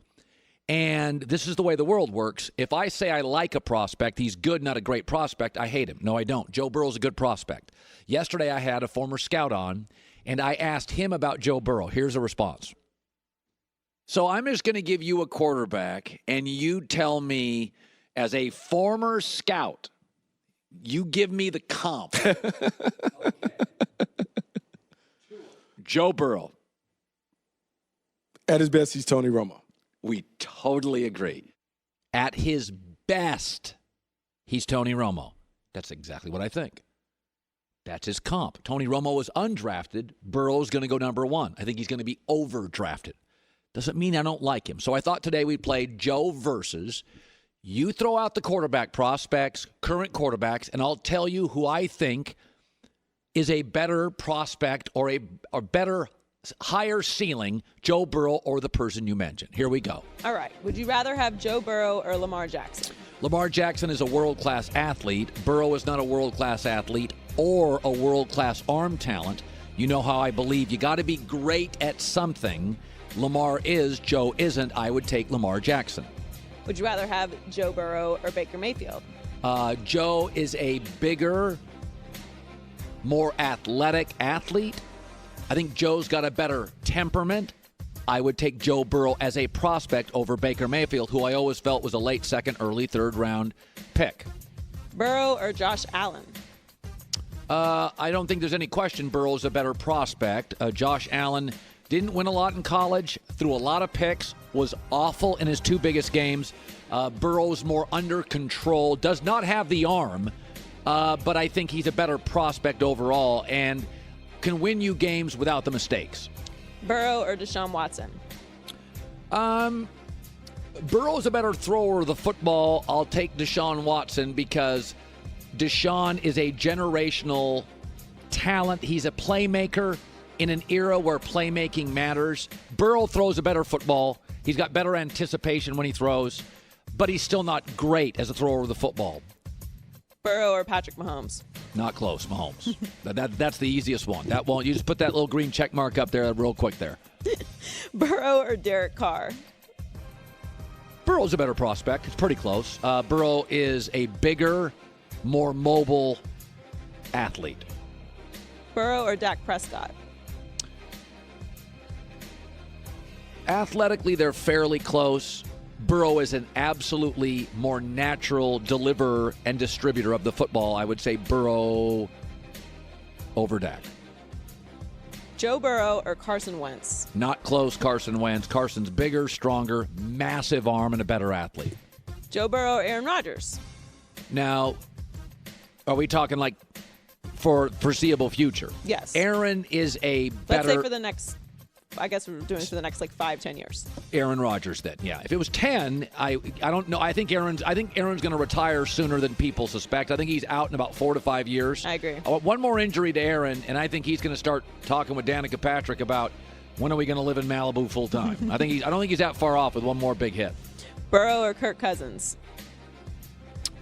And this is the way the world works. If I say I like a prospect, he's good, not a great prospect, I hate him. No, I don't. Joe Burrow's a good prospect. Yesterday I had a former scout on, and I asked him about Joe Burrow. Here's a response. So I'm just going to give you a quarterback, and you tell me, as a former scout, you give me the comp. Joe Burrow. At his best, he's Tony Romo. We totally agree. At his best, he's Tony Romo. That's exactly what I think. That's his comp. Tony Romo was undrafted. Burrow's going to go number 1. I think he's going to be overdrafted. Doesn't mean I don't like him. So I thought today we'd play Joe versus. You throw out the quarterback prospects, current quarterbacks, and I'll tell you who I think is a better prospect or a better higher ceiling, Joe Burrow or the person you mentioned. Here we go. All right. Would you rather have Joe Burrow or Lamar Jackson? Lamar Jackson is a world-class athlete. Burrow is not a world-class athlete or a world-class arm talent. You know how I believe you got to be great at something. Lamar is, Joe isn't. I would take Lamar Jackson. Would you rather have Joe Burrow or Baker Mayfield? Joe is a bigger, more athletic athlete. I think Joe's got a better temperament. I would take Joe Burrow as a prospect over Baker Mayfield, who I always felt was a late second, early third round pick. Burrow or Josh Allen? I don't think there's any question Burrow's a better prospect. Josh Allen didn't win a lot in college, threw a lot of picks, was awful in his 2 biggest games. Burrow's more under control, does not have the arm, but I think he's a better prospect overall and can win you games without the mistakes. Burrow or Deshaun Watson? Burrow's a better thrower of the football. I'll take Deshaun Watson because Deshaun is a generational talent. He's a playmaker in an era where playmaking matters. Burrow throws a better football. He's got better anticipation when he throws, but he's still not great as a thrower of the football. Burrow or Patrick Mahomes? Not close, Mahomes. That's the easiest one. That won't. You just put that little green check mark up there real quick there. Burrow or Derek Carr? Burrow's a better prospect. It's pretty close. Burrow is a bigger, more mobile athlete. Burrow or Dak Prescott? Athletically, they're fairly close. Burrow is an absolutely more natural deliverer and distributor of the football. I would say Burrow over Dak. Joe Burrow or Carson Wentz? Not close, Carson Wentz. Carson's bigger, stronger, massive arm, and a better athlete. Joe Burrow or Aaron Rodgers? Now, are we talking like for foreseeable future? Yes. Aaron is a better... Let's say for the next... I guess we're doing this for the next 5-10 years. Aaron Rodgers then, yeah. If it was 10, I don't know. I think Aaron's going to retire sooner than people suspect. I think he's out in about 4 to 5 years. I agree. One more injury to Aaron, and I think he's going to start talking with Danica Patrick about when are we going to live in Malibu full time. I don't think he's that far off with one more big hit. Burrow or Kirk Cousins?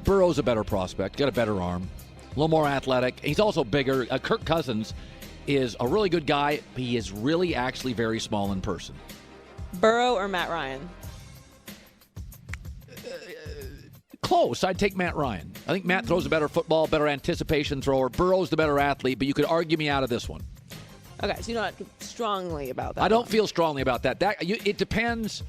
Burrow's a better prospect. Got a better arm. A little more athletic. He's also bigger. Kirk Cousins is a really good guy. He is really actually very small in person. Burrow or Matt Ryan? Close. I'd take Matt Ryan. I think Matt throws a better football, better anticipation thrower. Burrow's the better athlete, but you could argue me out of this one. Okay, so you don't feel strongly about that. I don't feel strongly about that. It depends.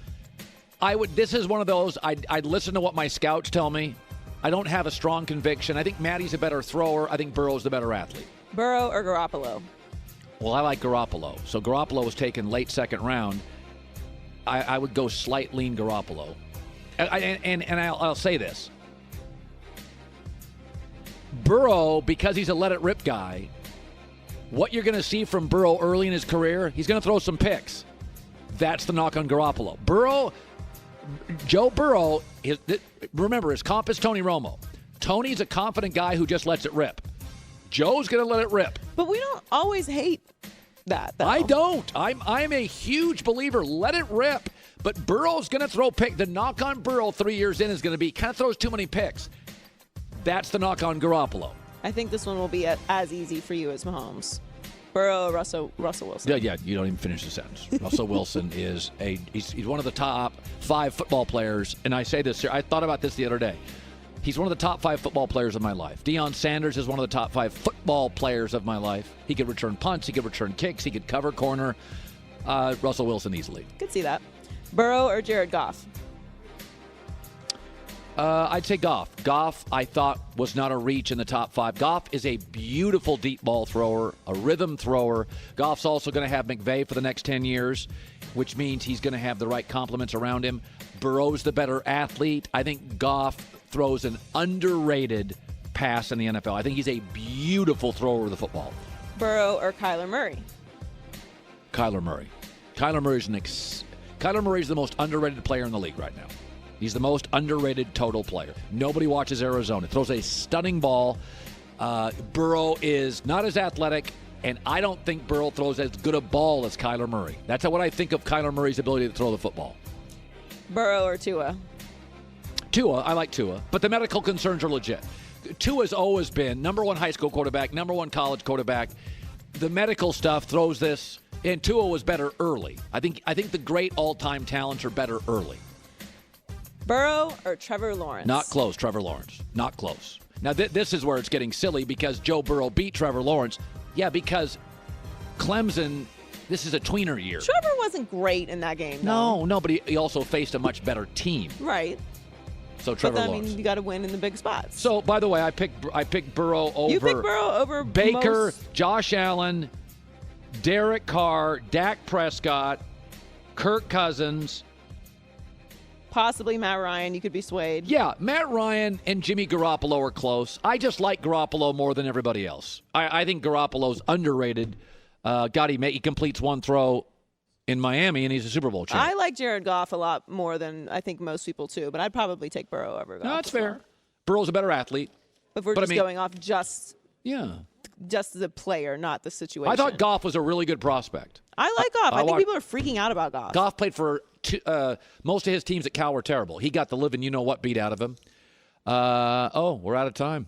This is one of those, I'd listen to what my scouts tell me. I don't have a strong conviction. I think Matty's a better thrower. I think Burrow's the better athlete. Burrow or Garoppolo? Well, I like Garoppolo. So Garoppolo was taken late second round. I would go slight lean Garoppolo. And I'll say this. Burrow, because he's a let-it-rip guy, what you're going to see from Burrow early in his career, he's going to throw some picks. That's the knock on Garoppolo. Joe Burrow, remember, his comp is Tony Romo. Tony's a confident guy who just lets it rip. Joe's going to let it rip. But we don't always hate that, though. I don't. I'm a huge believer. Let it rip. But Burrow's going to throw picks. The knock on Burrow 3 years in is going to be kind of throws too many picks. That's the knock on Garoppolo. I think this one will be as easy for you as Mahomes. Burrow or Russell Wilson? Yeah, you don't even finish the sentence. Russell Wilson is he's one of the top 5 football players, and I say this here, I thought about this the other day. He's one of the top 5 football players of my life. Deion Sanders is one of the top 5 football players of my life. He could return punts, he could return kicks, he could cover corner. Russell Wilson easily. Could see that. Burrow or Jared Goff? I'd say Goff. Goff, I thought, was not a reach in the top 5. Goff is a beautiful deep ball thrower, a rhythm thrower. Goff's also going to have McVay for the next 10 years, which means he's going to have the right complements around him. Burrow's the better athlete. I think Goff throws an underrated pass in the NFL. I think he's a beautiful thrower of the football. Burrow or Kyler Murray? Kyler Murray. Kyler Murray's the most underrated player in the league right now. He's the most underrated total player. Nobody watches Arizona. Throws a stunning ball. Burrow is not as athletic, and I don't think Burrow throws as good a ball as Kyler Murray. That's what I think of Kyler Murray's ability to throw the football. Burrow or Tua? Tua, I like Tua, but the medical concerns are legit. Tua's always been number 1 high school quarterback, number 1 college quarterback. The medical stuff throws this, and Tua was better early. I think the great all-time talents are better early. Burrow or Trevor Lawrence? Not close, Trevor Lawrence. Not close. Now, this is where it's getting silly because Joe Burrow beat Trevor Lawrence. Yeah, because Clemson, this is a tweener year. Trevor wasn't great in that game, though. No, but he also faced a much better team. Right. So Trevor Lawrence. Lawrence. You got to win in the big spots. So, by the way, I picked Burrow over. You picked Burrow over Baker, Josh Allen, Derek Carr, Dak Prescott, Kirk Cousins. Possibly Matt Ryan. You could be swayed. Yeah, Matt Ryan and Jimmy Garoppolo are close. I just like Garoppolo more than everybody else. I think Garoppolo's underrated. He completes 1 throw in Miami, and he's a Super Bowl champ. I like Jared Goff a lot more than I think most people, too, but I'd probably take Burrow over Goff. No, that's fair. Burrow's a better athlete. If we're going off just the player, not the situation. I thought Goff was a really good prospect. I like Goff. I think people are freaking out about Goff. Goff played for most of his teams at Cal were terrible. He got the living you-know-what beat out of him. We're out of time.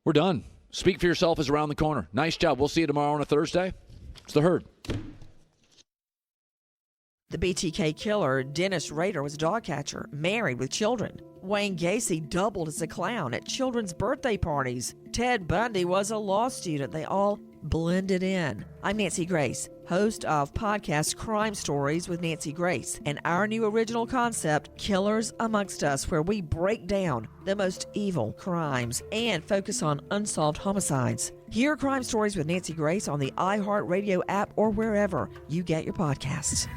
We're done. Speak for Yourself is around the corner. Nice job. We'll see you tomorrow on a Thursday. It's The Herd. The BTK killer, Dennis Rader, was a dog catcher, married with children. Wayne Gacy doubled as a clown at children's birthday parties. Ted Bundy was a law student. They all blended in. I'm Nancy Grace, host of podcast Crime Stories with Nancy Grace, and our new original concept, Killers Amongst Us, where we break down the most evil crimes and focus on unsolved homicides. Hear Crime Stories with Nancy Grace on the iHeartRadio app or wherever you get your podcasts.